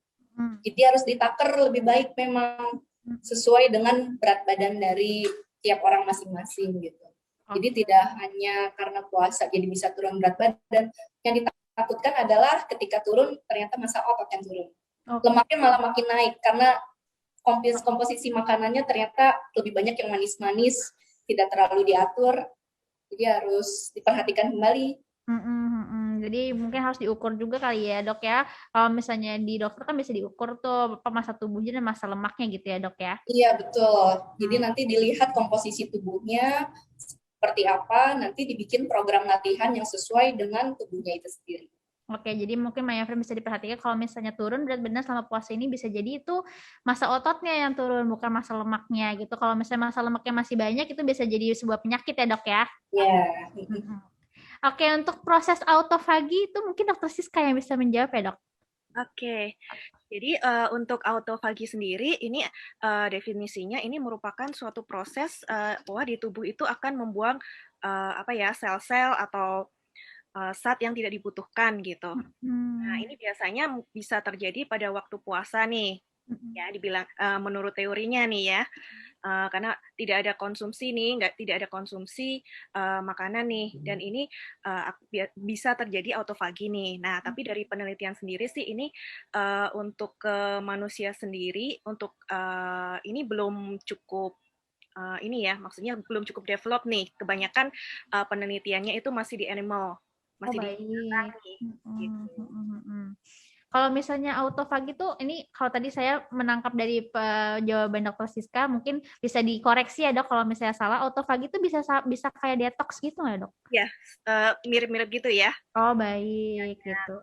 Jadi harus ditakar lebih baik memang sesuai dengan berat badan dari tiap orang masing-masing gitu. Jadi tidak hanya karena puasa jadi bisa turun berat badan. Yang ditakutkan adalah ketika turun ternyata masa otot yang turun. Lemaknya malah makin naik karena komposisi makanannya ternyata lebih banyak yang manis-manis, tidak terlalu diatur. Jadi harus diperhatikan kembali. Jadi mungkin harus diukur juga kali ya dok ya. Kalau misalnya di dokter kan bisa diukur tuh masa tubuhnya dan masa lemaknya gitu ya dok ya. Iya betul. Jadi nanti dilihat komposisi tubuhnya seperti apa, nanti dibikin program latihan yang sesuai dengan tubuhnya itu sendiri. Oke, jadi mungkin Maya Friend bisa diperhatikan kalau misalnya turun berat badan selama puasa ini bisa jadi itu masa ototnya yang turun, bukan masa lemaknya gitu. Kalau misalnya masa lemaknya masih banyak itu bisa jadi sebuah penyakit ya dok ya. Iya. Oke, untuk proses autofagi itu mungkin dokter Siska yang bisa menjawab ya dok. Oke, jadi untuk autofagi sendiri ini definisinya ini merupakan suatu proses bahwa di tubuh itu akan membuang sel-sel atau zat yang tidak dibutuhkan gitu. Nah ini biasanya bisa terjadi pada waktu puasa nih, ya dibilang menurut teorinya nih ya. Karena tidak ada konsumsi nih, tidak ada konsumsi makanan nih, dan ini bisa terjadi autofagi nih. Nah, tapi dari penelitian sendiri sih ini untuk manusia sendiri, untuk ini belum cukup ini ya, maksudnya belum cukup develop nih. Kebanyakan penelitiannya itu masih di animal, masih di binatang nih. Gitu. Kalau misalnya autofagi itu, ini kalau tadi saya menangkap dari jawaban Dokter Siska, mungkin bisa dikoreksi ya dok. Kalau misalnya salah, autofagi itu bisa kayak detox gitu nggak dok? Ya, mirip-mirip gitu ya. Oh baik gitu.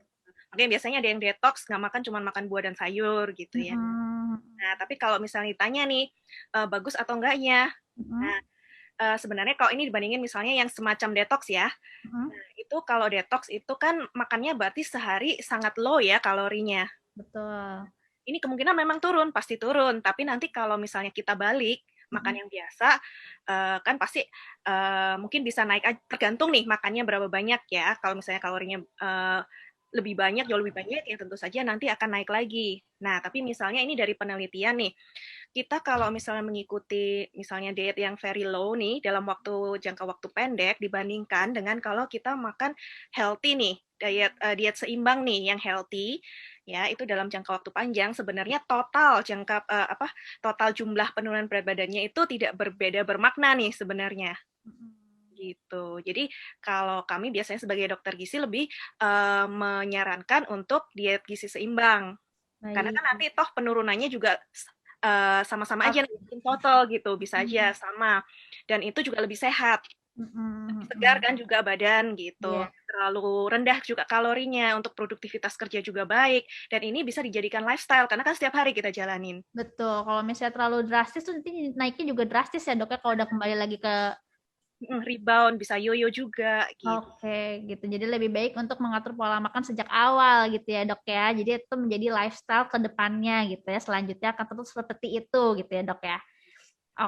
Makanya biasanya ada yang detox, nggak makan, cuma makan buah dan sayur gitu ya. Nah, tapi kalau misalnya ditanya nih, bagus atau enggaknya? Nah, sebenarnya kalau ini dibandingin misalnya yang semacam detox ya, nah, itu kalau detox itu kan makannya berarti sehari sangat low ya kalorinya. Betul. Ini kemungkinan memang turun, pasti turun. Tapi nanti kalau misalnya kita balik, makan yang biasa, kan pasti mungkin bisa naik, tergantung nih makannya berapa banyak ya. Kalau misalnya kalorinya lebih banyak, jauh lebih banyak, ya tentu saja nanti akan naik lagi. Nah, tapi misalnya ini dari penelitian nih, kita kalau misalnya mengikuti misalnya diet yang very low nih, dalam jangka waktu pendek, dibandingkan dengan kalau kita makan healthy nih, diet seimbang nih, yang healthy, ya itu dalam jangka waktu panjang, sebenarnya total total jumlah penurunan berat badannya itu tidak berbeda bermakna nih sebenarnya. Gitu. Jadi kalau kami biasanya sebagai dokter gizi lebih menyarankan untuk diet gizi seimbang. Baik. Karena kan nanti toh penurunannya juga sama-sama aja total gitu, bisa aja sama. Dan itu juga lebih sehat. Segar kan juga badan gitu. Terlalu rendah juga kalorinya, untuk produktivitas kerja juga baik. Dan ini bisa dijadikan lifestyle karena kan setiap hari kita jalanin. Betul. Kalau misalnya terlalu drastis tuh nanti naiknya juga drastis ya dok ya kalau udah kembali lagi ke rebound, bisa yoyo juga gitu. Oke, gitu. Jadi lebih baik untuk mengatur pola makan sejak awal gitu ya, Dok ya. Jadi itu menjadi lifestyle ke depannya gitu ya. Selanjutnya akan terus seperti itu gitu ya, Dok ya.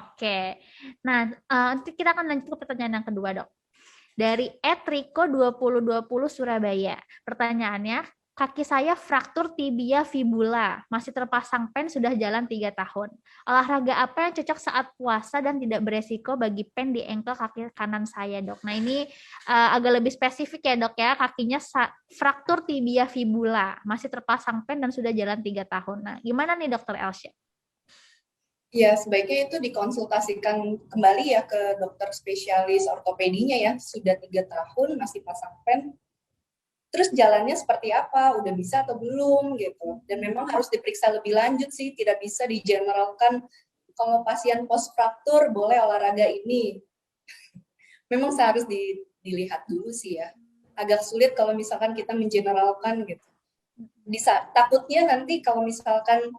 Oke. Nah, nanti kita akan lanjut ke pertanyaan yang kedua, Dok. Dari @riko2020 Surabaya. Pertanyaannya, kaki saya fraktur tibia fibula, masih terpasang pen sudah jalan 3 tahun. Olahraga apa yang cocok saat puasa dan tidak beresiko bagi pen di ankle kaki kanan saya, dok? Nah ini agak lebih spesifik ya dok ya, kakinya fraktur tibia fibula, masih terpasang pen dan sudah jalan 3 tahun. Nah gimana nih dokter Elsya? Ya, sebaiknya itu dikonsultasikan kembali ya ke dokter spesialis ortopedinya ya, sudah 3 tahun masih pasang pen. Terus jalannya seperti apa, udah bisa atau belum gitu. Dan memang harus diperiksa lebih lanjut sih, tidak bisa digeneralkan kalau pasien post fraktur boleh olahraga ini. Memang seharus dilihat dulu sih ya. Agak sulit kalau misalkan kita mengeneralkan gitu. Takutnya nanti kalau misalkan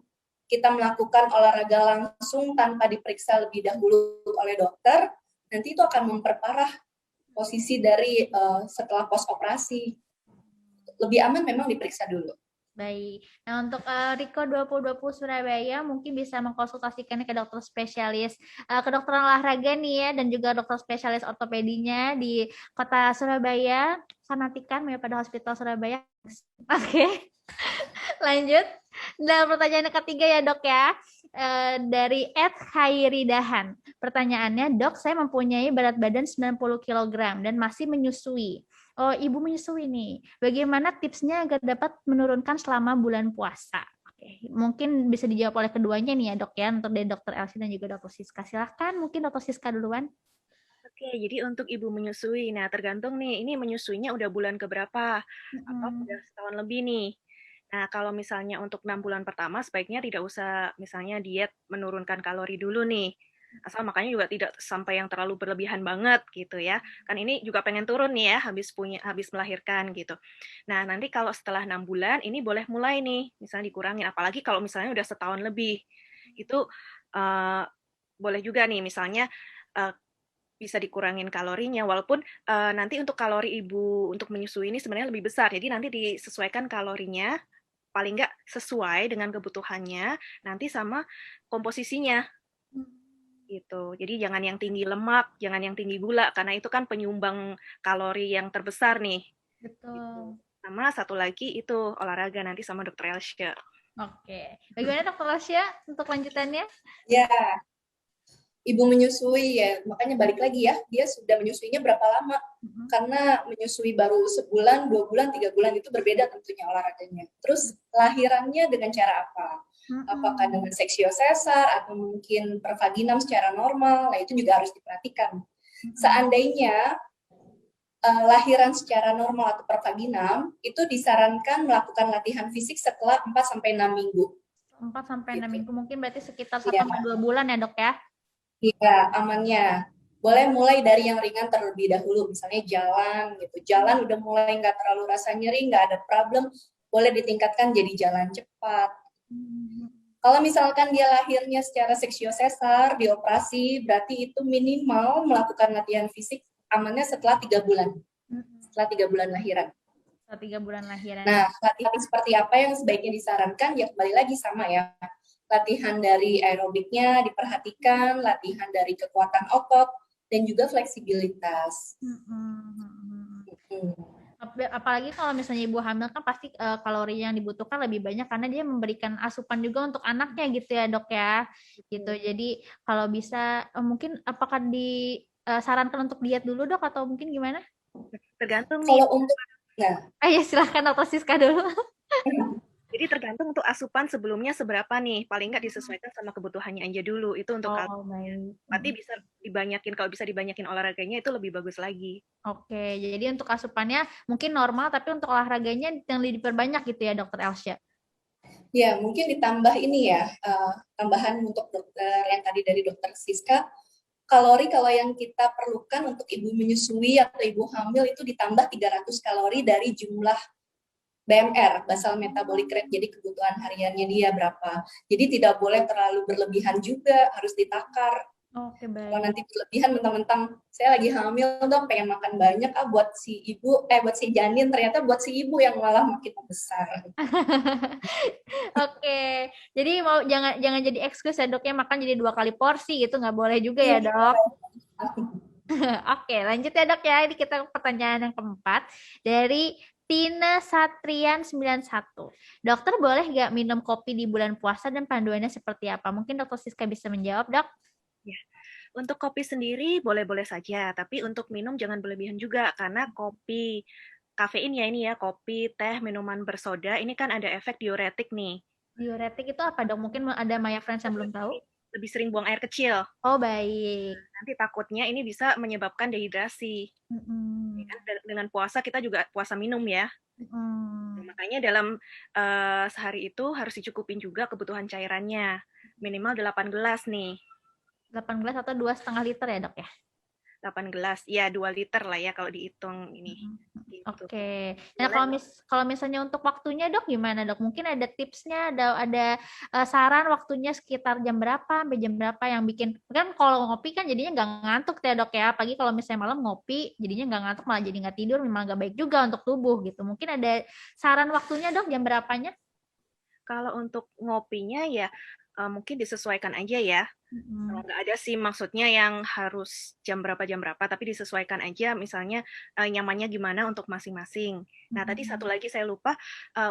kita melakukan olahraga langsung tanpa diperiksa lebih dahulu oleh dokter, nanti itu akan memperparah posisi dari setelah post operasi. Lebih aman memang diperiksa dulu. Baik. Nah, untuk Riko 2020 Surabaya mungkin bisa mengkonsultasikan ke dokter spesialis kedokteran olahraga nih ya, dan juga dokter spesialis ortopedinya di Kota Surabaya. Sanatikan pada Hospital Surabaya. Oke. Lanjut. Nah, pertanyaan yang ketiga ya, Dok ya. Dari Ed Khairidahan. Pertanyaannya, Dok, saya mempunyai berat badan 90 kg dan masih menyusui. Oh, ibu menyusui nih. Bagaimana tipsnya agar dapat menurunkan selama bulan puasa? Oke, mungkin bisa dijawab oleh keduanya nih ya, Dok ya, untuk dari Dokter Elsie dan juga Dokter Siska. Silahkan, mungkin Dokter Siska duluan. Oke, jadi untuk ibu menyusui, nah tergantung nih, ini menyusuinya udah bulan keberapa, atau udah setahun lebih nih. Nah, kalau misalnya untuk 6 bulan pertama, sebaiknya tidak usah misalnya diet menurunkan kalori dulu nih. Asal makanya juga tidak sampai yang terlalu berlebihan banget gitu ya. Kan ini juga pengen turun nih ya, habis melahirkan gitu. Nah, nanti kalau setelah 6 bulan, ini boleh mulai nih, misalnya dikurangin. Apalagi kalau misalnya udah setahun lebih. Itu boleh juga nih, misalnya uh, bisa dikurangin kalorinya, walaupun nanti untuk kalori ibu untuk menyusui ini sebenarnya lebih besar, jadi nanti disesuaikan kalorinya, paling nggak sesuai dengan kebutuhannya, nanti sama komposisinya, gitu. Jadi jangan yang tinggi lemak, jangan yang tinggi gula, karena itu kan penyumbang kalori yang terbesar nih. Gitu. Betul. Sama satu lagi itu olahraga nanti sama dokter Elsie. Oke. Bagaimana Dokter Elsie untuk lanjutannya? Ya, ibu menyusui ya, makanya balik lagi ya, dia sudah menyusuinya berapa lama? Karena menyusui baru sebulan, 2 bulan, 3 bulan itu berbeda tentunya olahraganya. Terus lahirannya dengan cara apa? Apakah dengan seksio sesar atau mungkin per vaginam secara normal? Nah, itu juga harus diperhatikan. Seandainya lahiran secara normal atau per vaginam, itu disarankan melakukan latihan fisik setelah 4-6 minggu. 4-6 minggu, mungkin berarti sekitar 1-2 bulan ya, Dok ya? Iya, amannya. Boleh mulai dari yang ringan terlebih dahulu, misalnya jalan gitu. Jalan udah mulai nggak terlalu rasa nyeri, nggak ada problem, boleh ditingkatkan jadi jalan cepat. Kalau misalkan dia lahirnya secara seksio sesar, dioperasi, berarti itu minimal melakukan latihan fisik amannya setelah 3 bulan. Setelah 3 bulan lahiran. Setelah 3 bulan lahiran. Nah, latihan seperti apa yang sebaiknya disarankan? Ya kembali lagi sama ya. Latihan dari aerobiknya diperhatikan, latihan dari kekuatan otot, dan juga fleksibilitas. Apalagi kalau misalnya ibu hamil kan pasti kalori yang dibutuhkan lebih banyak karena dia memberikan asupan juga untuk anaknya gitu ya, Dok ya. Gitu. Jadi kalau bisa mungkin apakah disarankan untuk diet dulu, Dok, atau mungkin gimana? Tergantung nih. Kalau untuk ya silahkan Dokter Siska dulu. Jadi tergantung untuk asupan sebelumnya seberapa nih, paling nggak disesuaikan sama kebutuhannya aja dulu, itu untuk baik. Berarti bisa dibanyakin, kalau bisa dibanyakin olahraganya itu lebih bagus lagi. Oke, jadi untuk asupannya mungkin normal, tapi untuk olahraganya yang diperbanyak gitu ya, Dokter Elsie? Ya, mungkin ditambah ini ya, tambahan untuk dokter yang tadi dari Dokter Siska, kalori kalau yang kita perlukan untuk ibu menyusui atau ibu hamil itu ditambah 300 kalori dari jumlah BMR, basal metabolic rate, jadi kebutuhan hariannya dia berapa. Jadi tidak boleh terlalu berlebihan juga, harus ditakar. Oke, baik. Kalau nanti berlebihan mentang-mentang saya lagi hamil dong, pengen makan banyak, buat si ibu, buat si janin, ternyata buat si ibu yang malah makin besar. Oke, jadi jangan jadi excuse ya, Dok ya, makan jadi 2 kali porsi gitu, nggak boleh juga ya, Dok. Oke, lanjut ya, Dok ya. Ini kita pertanyaan yang keempat dari Tina Satrian 91. Dokter, boleh nggak minum kopi di bulan puasa dan panduannya seperti apa? Mungkin Dokter Siska bisa menjawab, Dok. Ya. Untuk kopi sendiri boleh-boleh saja, tapi untuk minum jangan berlebihan juga, karena kopi, kafein ya ini ya, kopi, teh, minuman bersoda, ini kan ada efek diuretik nih. Diuretik itu apa, Dok? Mungkin ada Maya Friends yang belum tahu. Lebih sering buang air kecil. Oh, baik. Nanti takutnya ini bisa menyebabkan dehidrasi. Dengan puasa kita juga puasa minum ya. Makanya dalam sehari itu harus dicukupin juga kebutuhan cairannya. Minimal 8 gelas nih. 8 gelas atau 2,5 liter ya, Dok ya? 8 gelas. Ya, 2 liter lah ya kalau dihitung ini. Gitu. Oke. Nah, kalau misalnya untuk waktunya Dok gimana Dok? Mungkin ada tipsnya, ada saran waktunya sekitar jam berapa sampai jam berapa yang bikin kan kalau ngopi kan jadinya nggak ngantuk ya Dok ya. Pagi kalau misalnya malam ngopi jadinya nggak ngantuk malah jadi nggak tidur memang nggak baik juga untuk tubuh gitu. Mungkin ada saran waktunya Dok jam berapanya? Kalau untuk ngopinya ya mungkin disesuaikan aja ya. Nggak ada sih maksudnya yang harus jam berapa, tapi disesuaikan aja misalnya nyamannya gimana untuk masing-masing. Nah, tadi satu lagi saya lupa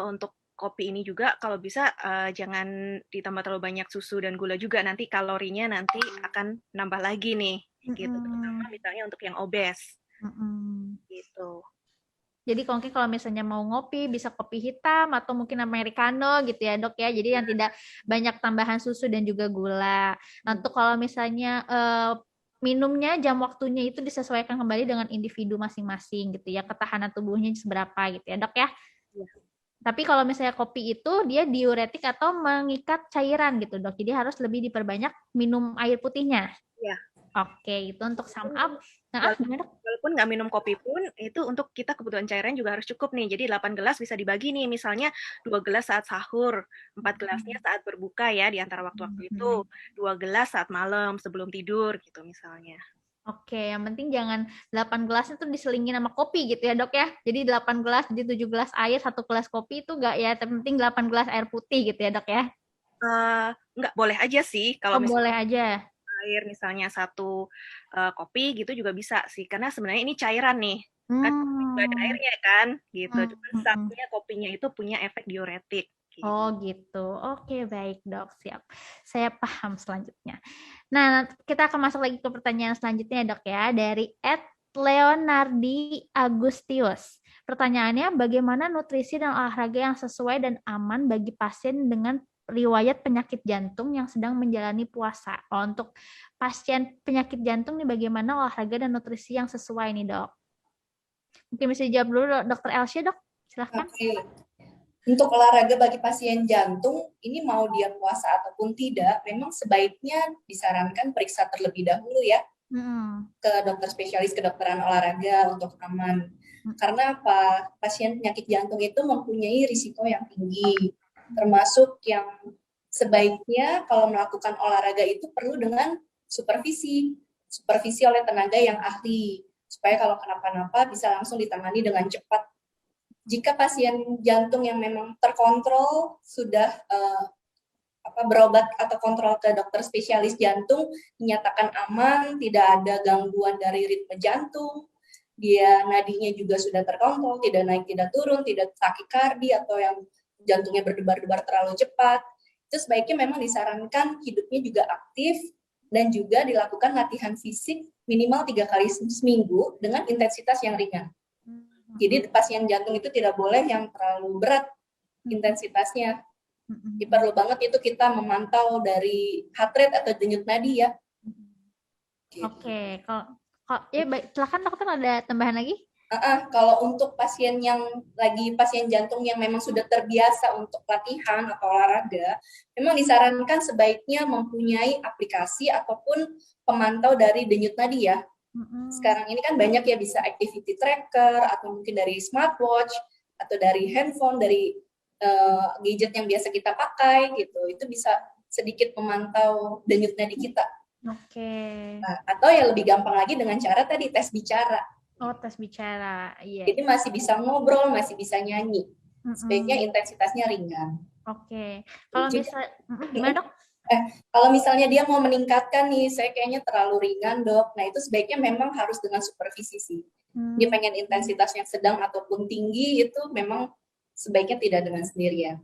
untuk kopi ini juga kalau bisa jangan ditambah terlalu banyak susu dan gula juga, nanti kalorinya nanti akan nambah lagi nih, gitu. Terutama misalnya untuk yang obes, gitu. Jadi mungkin kalau misalnya mau ngopi bisa kopi hitam atau mungkin americano gitu ya Dok ya. Jadi yang tidak banyak tambahan susu dan juga gula. Nah, untuk kalau misalnya minumnya jam waktunya itu disesuaikan kembali dengan individu masing-masing gitu ya. Ketahanan tubuhnya seberapa gitu ya Dok ya. Tapi kalau misalnya kopi itu dia diuretik atau mengikat cairan gitu Dok. Jadi harus lebih diperbanyak minum air putihnya. Ya. Oke, itu untuk sum up. Nah, gimana Dok? Walaupun nggak minum kopi pun, itu untuk kita kebutuhan cairan juga harus cukup nih. Jadi 8 gelas bisa dibagi nih, misalnya 2 gelas saat sahur, 4 gelasnya saat berbuka ya, di antara waktu-waktu itu, 2 gelas saat malam sebelum tidur gitu misalnya. Oke, yang penting jangan 8 gelas itu diselingin sama kopi gitu ya Dok ya. Jadi 8 gelas, jadi 7 gelas air, 1 gelas kopi itu enggak ya, tapi penting 8 gelas air putih gitu ya Dok ya. Nggak boleh aja sih, kalau misalnya boleh aja. air misalnya 1 kopi gitu juga bisa sih, karena sebenarnya ini cairan nih, kan nggak ada airnya kan, gitu. Cuma zatnya kopinya itu punya efek diuretik. Gitu. Oh gitu, oke baik Dok, siap. Saya paham selanjutnya. Nah, kita akan masuk lagi ke pertanyaan selanjutnya Dok ya, dari Leonardi Agustius. Pertanyaannya, bagaimana nutrisi dan olahraga yang sesuai dan aman bagi pasien dengan riwayat penyakit jantung yang sedang menjalani puasa? Oh, untuk pasien penyakit jantung nih bagaimana olahraga dan nutrisi yang sesuai nih Dok? Mungkin bisa dijawab dulu Dokter Elsie Dok, silahkan. Oke. Untuk olahraga bagi pasien jantung, ini mau dia puasa ataupun tidak, memang sebaiknya disarankan periksa terlebih dahulu ya ke dokter spesialis kedokteran olahraga untuk aman. Karena apa? Pasien penyakit jantung itu mempunyai risiko yang tinggi, termasuk yang sebaiknya kalau melakukan olahraga itu perlu dengan supervisi oleh tenaga yang ahli, supaya kalau kenapa-napa bisa langsung ditangani dengan cepat. Jika pasien jantung yang memang terkontrol sudah berobat atau kontrol ke dokter spesialis jantung, dinyatakan aman, tidak ada gangguan dari ritme jantung, dia nadinya juga sudah terkontrol, tidak naik, tidak turun, tidak takikardi atau yang jantungnya berdebar-debar terlalu cepat, itu sebaiknya memang disarankan hidupnya juga aktif dan juga dilakukan latihan fisik minimal 3 kali seminggu dengan intensitas yang ringan. Jadi pasien jantung itu tidak boleh yang terlalu berat intensitasnya. Perlu banget itu kita memantau dari heart rate atau denyut nadi ya. Oke, kalau ya baik, silakan dokter ada tambahan lagi? Kalau untuk pasien jantung yang memang sudah terbiasa untuk latihan atau olahraga, memang disarankan sebaiknya mempunyai aplikasi ataupun pemantau dari denyut nadi ya. Sekarang ini kan banyak ya, bisa activity tracker atau mungkin dari smartwatch atau dari handphone, dari gadget yang biasa kita pakai gitu, itu bisa sedikit memantau denyut nadi kita. Oke. Nah, atau yang lebih gampang lagi dengan cara tadi tes bicara. Oh, tes bicara, iya. Jadi masih bisa ngobrol, masih bisa nyanyi. Sebaiknya intensitasnya ringan. Oke. Kalau misalnya, gimana Dok? Kalau misalnya dia mau meningkatkan nih, saya kayaknya terlalu ringan Dok. Nah itu sebaiknya memang harus dengan supervisi sih. Dia pengen intensitas yang sedang ataupun tinggi, itu memang sebaiknya tidak dengan sendirian.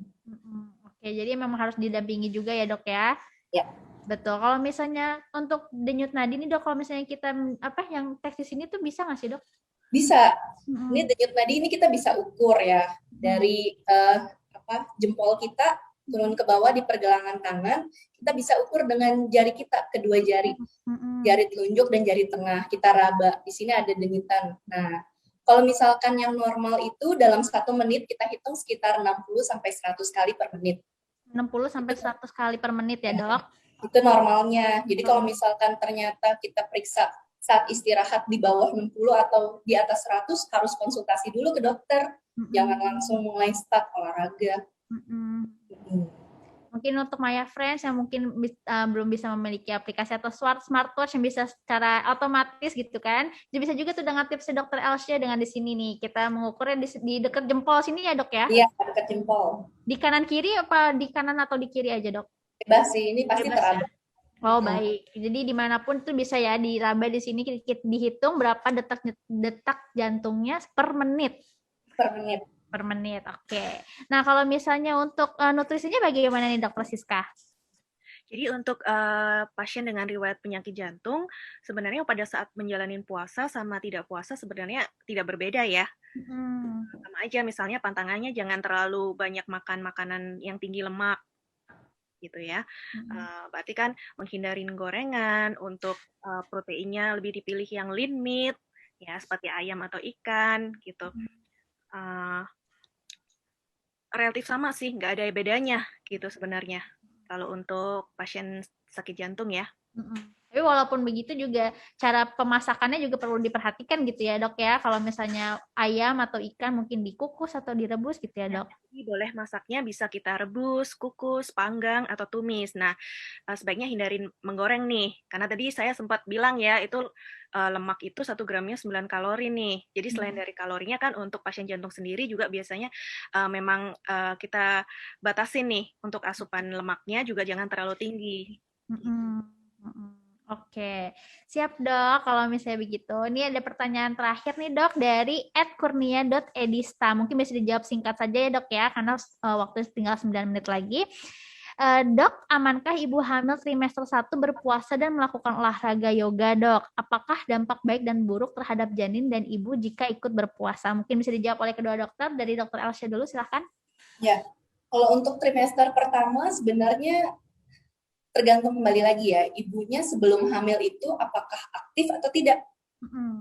Oke, jadi memang harus didampingi juga ya Dok ya? Ya. Betul. Kalau misalnya untuk denyut nadi nih Dok, kalau misalnya kita yang tes di sini tuh bisa nggak sih Dok? Bisa. Ini denyut nadi ini kita bisa ukur ya dari jempol kita turun ke bawah di pergelangan tangan, kita bisa ukur dengan jari kita, kedua jari, jari telunjuk dan jari tengah, kita raba. Di sini ada denyutan. Nah, kalau misalkan yang normal itu dalam 1 menit kita hitung sekitar 60-100 kali per menit. 60-100 kali per menit ya Dok? Itu normalnya. Jadi kalau misalkan ternyata kita periksa saat istirahat di bawah 60 atau di atas 100 harus konsultasi dulu ke dokter. Jangan langsung mulai start olahraga. Mungkin untuk Maya Friends yang mungkin belum bisa memiliki aplikasi atau smartwatch yang bisa secara otomatis gitu kan, jadi bisa juga tuh dengan tips Dokter Elsya dengan di sini nih kita mengukurnya di dekat jempol sini ya dok ya? Iya, dekat jempol. Di kanan kiri apa di kanan atau di kiri aja dok? Bebas sih, ini pasti teraba. Oh baik, jadi dimanapun itu bisa ya diraba di sini dihitung berapa detak jantungnya per menit. Per menit, oke. Nah kalau misalnya untuk nutrisinya bagaimana nih dokter Siska? Jadi untuk pasien dengan riwayat penyakit jantung, sebenarnya pada saat menjalani puasa sama tidak puasa sebenarnya tidak berbeda ya. Sama aja, misalnya pantangannya jangan terlalu banyak makan makanan yang tinggi lemak, gitu ya. Berarti kan menghindarin gorengan, untuk proteinnya lebih dipilih yang lean meat, ya seperti ayam atau ikan, gitu. Relatif sama sih, nggak ada bedanya gitu sebenarnya kalau untuk pasien sakit jantung ya. Tapi walaupun begitu juga cara pemasakannya juga perlu diperhatikan gitu ya dok ya. Kalau misalnya ayam atau ikan mungkin dikukus atau direbus gitu ya dok. Jadi boleh masaknya bisa kita rebus, kukus, panggang, atau tumis. Nah, sebaiknya hindarin menggoreng nih. Karena tadi saya sempat bilang ya, itu lemak itu 1 gramnya 9 kalori nih. Jadi selain dari kalorinya kan untuk pasien jantung sendiri juga biasanya memang kita batasin nih untuk asupan lemaknya juga jangan terlalu tinggi. Oke, siap dok. Kalau misalnya begitu, ini ada pertanyaan terakhir nih dok dari @kurnia.edista. Mungkin bisa dijawab singkat saja ya dok ya, karena waktu tinggal 9 menit lagi. Dok, amankah ibu hamil trimester 1 berpuasa dan melakukan olahraga yoga dok? Apakah dampak baik dan buruk terhadap janin dan ibu jika ikut berpuasa? Mungkin bisa dijawab oleh kedua dokter. Dari dokter Elsya dulu, silahkan. Ya, kalau untuk trimester pertama sebenarnya tergantung kembali lagi ya, ibunya sebelum hamil itu apakah aktif atau tidak.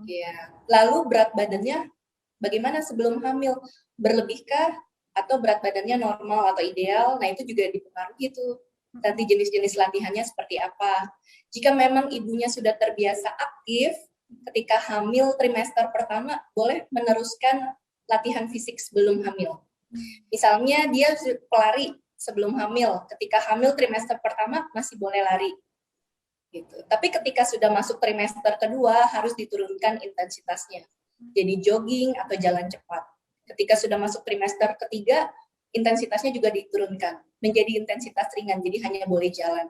Ya. Lalu berat badannya bagaimana sebelum hamil, berlebihkah atau berat badannya normal atau ideal. Nah itu juga dipengaruhi tuh nanti jenis-jenis latihannya seperti apa. Jika memang ibunya sudah terbiasa aktif ketika hamil trimester pertama, boleh meneruskan latihan fisik sebelum hamil. Misalnya dia pelari sebelum hamil, ketika hamil trimester pertama masih boleh lari. Gitu. Tapi ketika sudah masuk trimester kedua harus diturunkan intensitasnya. Jadi jogging atau jalan cepat. Ketika sudah masuk trimester ketiga, intensitasnya juga diturunkan menjadi intensitas ringan, jadi hanya boleh jalan.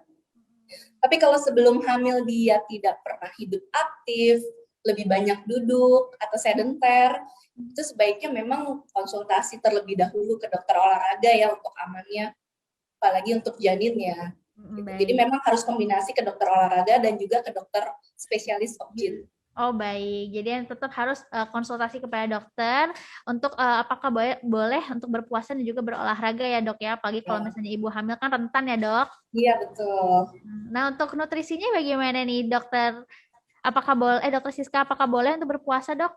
Tapi kalau sebelum hamil dia tidak pernah hidup aktif, lebih banyak duduk atau sedenter, itu sebaiknya memang konsultasi terlebih dahulu ke dokter olahraga ya untuk amannya, apalagi untuk janinnya. Gitu. Jadi memang harus kombinasi ke dokter olahraga dan juga ke dokter spesialis obgyn. Oh baik, jadi tetap harus konsultasi kepada dokter untuk apakah boleh untuk berpuasa dan juga berolahraga ya dok ya, apalagi kalau misalnya ibu hamil kan rentan ya dok. Iya betul. Nah untuk nutrisinya bagaimana nih dokter? Apakah boleh, dokter Siska apakah boleh untuk berpuasa dok?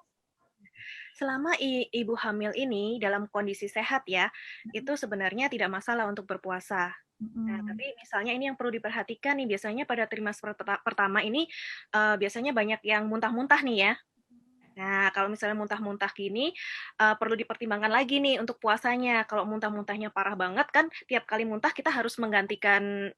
Selama ibu hamil ini dalam kondisi sehat ya, itu sebenarnya tidak masalah untuk berpuasa. Nah, tapi misalnya ini yang perlu diperhatikan nih, biasanya pada trimester pertama ini biasanya banyak yang muntah-muntah nih ya. Nah, kalau misalnya muntah-muntah gini, perlu dipertimbangkan lagi nih untuk puasanya. Kalau muntah-muntahnya parah banget kan, tiap kali muntah kita harus menggantikan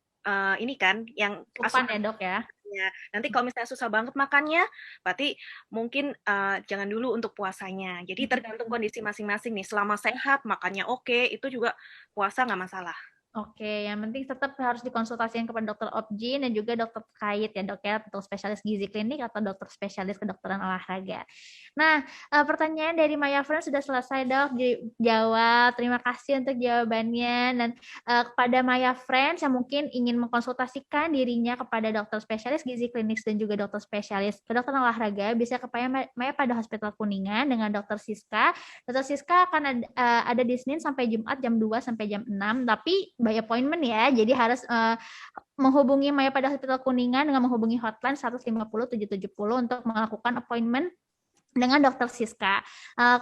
ini kan, yang asupan ya dok ya. Ya, nanti kalau misalnya susah banget makannya, berarti mungkin jangan dulu untuk puasanya. Jadi tergantung kondisi masing-masing nih. Selama sehat, makannya oke, itu juga puasa nggak masalah. Oke, yang penting tetap harus dikonsultasikan kepada dokter obgyn dan juga dokter terkait ya dok ya, untuk spesialis gizi klinik atau dokter spesialis kedokteran olahraga. Nah, pertanyaan dari Maya Friends sudah selesai dok dijawab. Terima kasih untuk jawabannya, dan kepada Maya Friends yang mungkin ingin mengkonsultasikan dirinya kepada dokter spesialis gizi klinik dan juga dokter spesialis kedokteran olahraga, bisa kepada Maya pada Hospital Kuningan dengan dokter Siska. Dokter Siska akan ada di Senin sampai Jumat jam 2 sampai jam 6, tapi by appointment ya, jadi harus menghubungi Maya pada Hospital Kuningan dengan menghubungi hotline 150 770 untuk melakukan appointment dengan dokter Siska.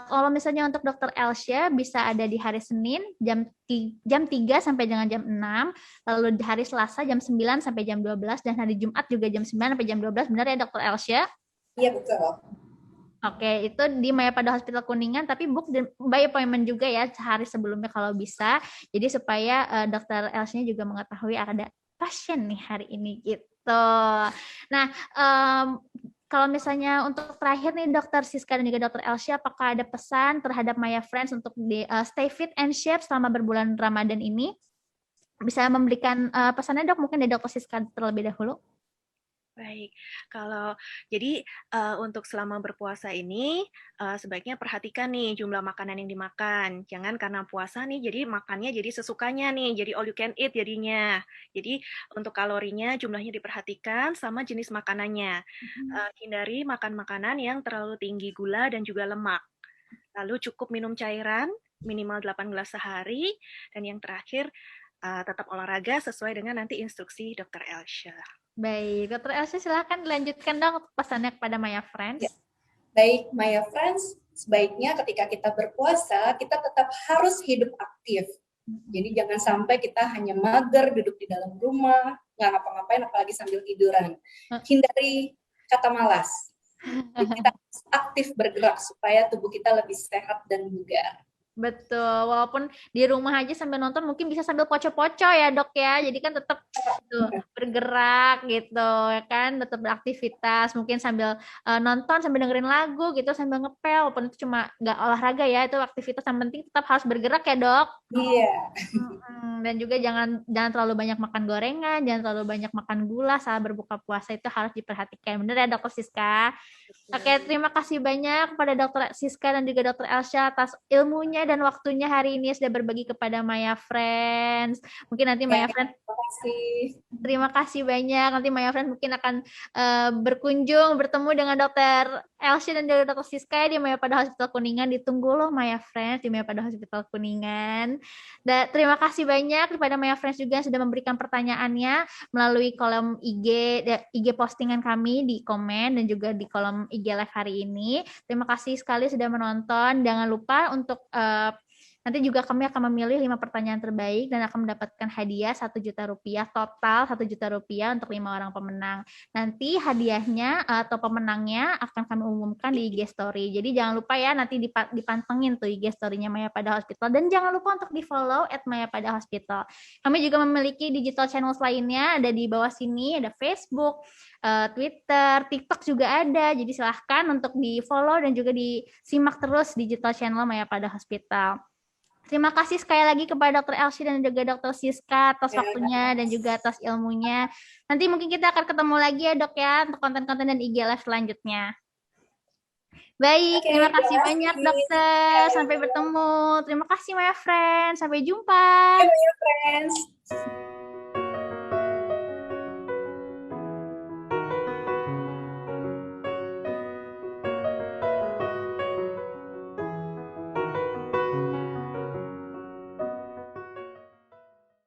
Kalau misalnya untuk dokter Elsya bisa ada di hari Senin jam 3 sampai dengan jam 6, lalu di hari Selasa jam 9 sampai jam 12, dan hari Jumat juga jam 9 sampai jam 12. Benar ya dokter Elsya? Iya betul. Oke, itu di Mayapada Hospital Kuningan, tapi book by appointment juga ya sehari sebelumnya kalau bisa. Jadi supaya dokter Elsie juga mengetahui ada pasien nih hari ini gitu. Nah, kalau misalnya untuk terakhir nih dokter Siska dan juga dokter Elsie, apakah ada pesan terhadap Maya Friends untuk stay fit and shape selama berbulan Ramadan ini? Bisa memberikan pesannya dok, mungkin dari dokter Siska terlebih dahulu. Baik, jadi untuk selama berpuasa ini sebaiknya perhatikan nih jumlah makanan yang dimakan. Jangan karena puasa nih jadi makannya jadi sesukanya nih, jadi all you can eat jadinya. Jadi untuk kalorinya jumlahnya diperhatikan sama jenis makanannya. Hindari makan makanan yang terlalu tinggi gula dan juga lemak. Lalu cukup minum cairan minimal 8 gelas sehari, dan yang terakhir tetap olahraga sesuai dengan nanti instruksi Dr. Elsha. Baik, Dokter Elsie silahkan dilanjutkan dong pesannya kepada Maya Friends. Ya. Baik, Maya Friends, sebaiknya ketika kita berpuasa, kita tetap harus hidup aktif. Jadi jangan sampai kita hanya mager, duduk di dalam rumah, nggak ngapa-ngapain, apalagi sambil tiduran. Hindari kata malas. Jadi kita harus aktif bergerak supaya tubuh kita lebih sehat dan bugar. Betul, walaupun di rumah aja sambil nonton mungkin bisa sambil poco-poco ya dok ya, jadi kan tetap bergerak gitu ya kan, tetap beraktivitas, mungkin sambil nonton, sambil dengerin lagu gitu, sambil ngepel, walaupun itu cuma nggak olahraga ya, itu aktivitas yang penting tetap harus bergerak ya dok. Iya. Dan juga jangan terlalu banyak makan gorengan, jangan terlalu banyak makan gula saat berbuka puasa, itu harus diperhatikan, bener ya dokter Siska? Oke, terima kasih banyak kepada Dokter Siska dan juga Dokter Elsha atas ilmunya dan waktunya hari ini sudah berbagi kepada Maya Friends. Mungkin nanti Maya Friends, terima kasih banyak. Nanti Maya Friends mungkin akan berkunjung, bertemu dengan Dokter Elsha dan juga Dokter Siska di Mayapada Hospital Kuningan. Ditunggu loh Maya Friends di Mayapada Hospital Kuningan. Dan terima kasih banyak kepada Maya Friends juga yang sudah memberikan pertanyaannya melalui kolom IG postingan kami di komen dan juga di kolom IG Live hari ini. Terima kasih sekali sudah menonton. Jangan lupa untuk nanti juga kami akan memilih 5 pertanyaan terbaik dan akan mendapatkan hadiah 1 juta rupiah, total 1 juta rupiah untuk 5 orang pemenang. Nanti hadiahnya atau pemenangnya akan kami umumkan di IG Story. Jadi jangan lupa ya, nanti dipantengin tuh IG Story-nya Mayapada Hospital, dan jangan lupa untuk di follow @Mayapada Hospital. Kami juga memiliki digital channels lainnya, ada di bawah sini, ada Facebook, Twitter, TikTok juga ada. Jadi silahkan untuk di follow dan juga disimak terus digital channel Mayapada Hospital. Terima kasih sekali lagi kepada Dr. Elsie dan juga Dr. Siska atas waktunya dan juga atas ilmunya. Nanti mungkin kita akan ketemu lagi ya dok ya untuk konten-konten dan IG Live selanjutnya. Baik, terima kasih banyak dokter. Sampai bertemu. Terima kasih Maya Friends. Sampai jumpa. Maya Friends.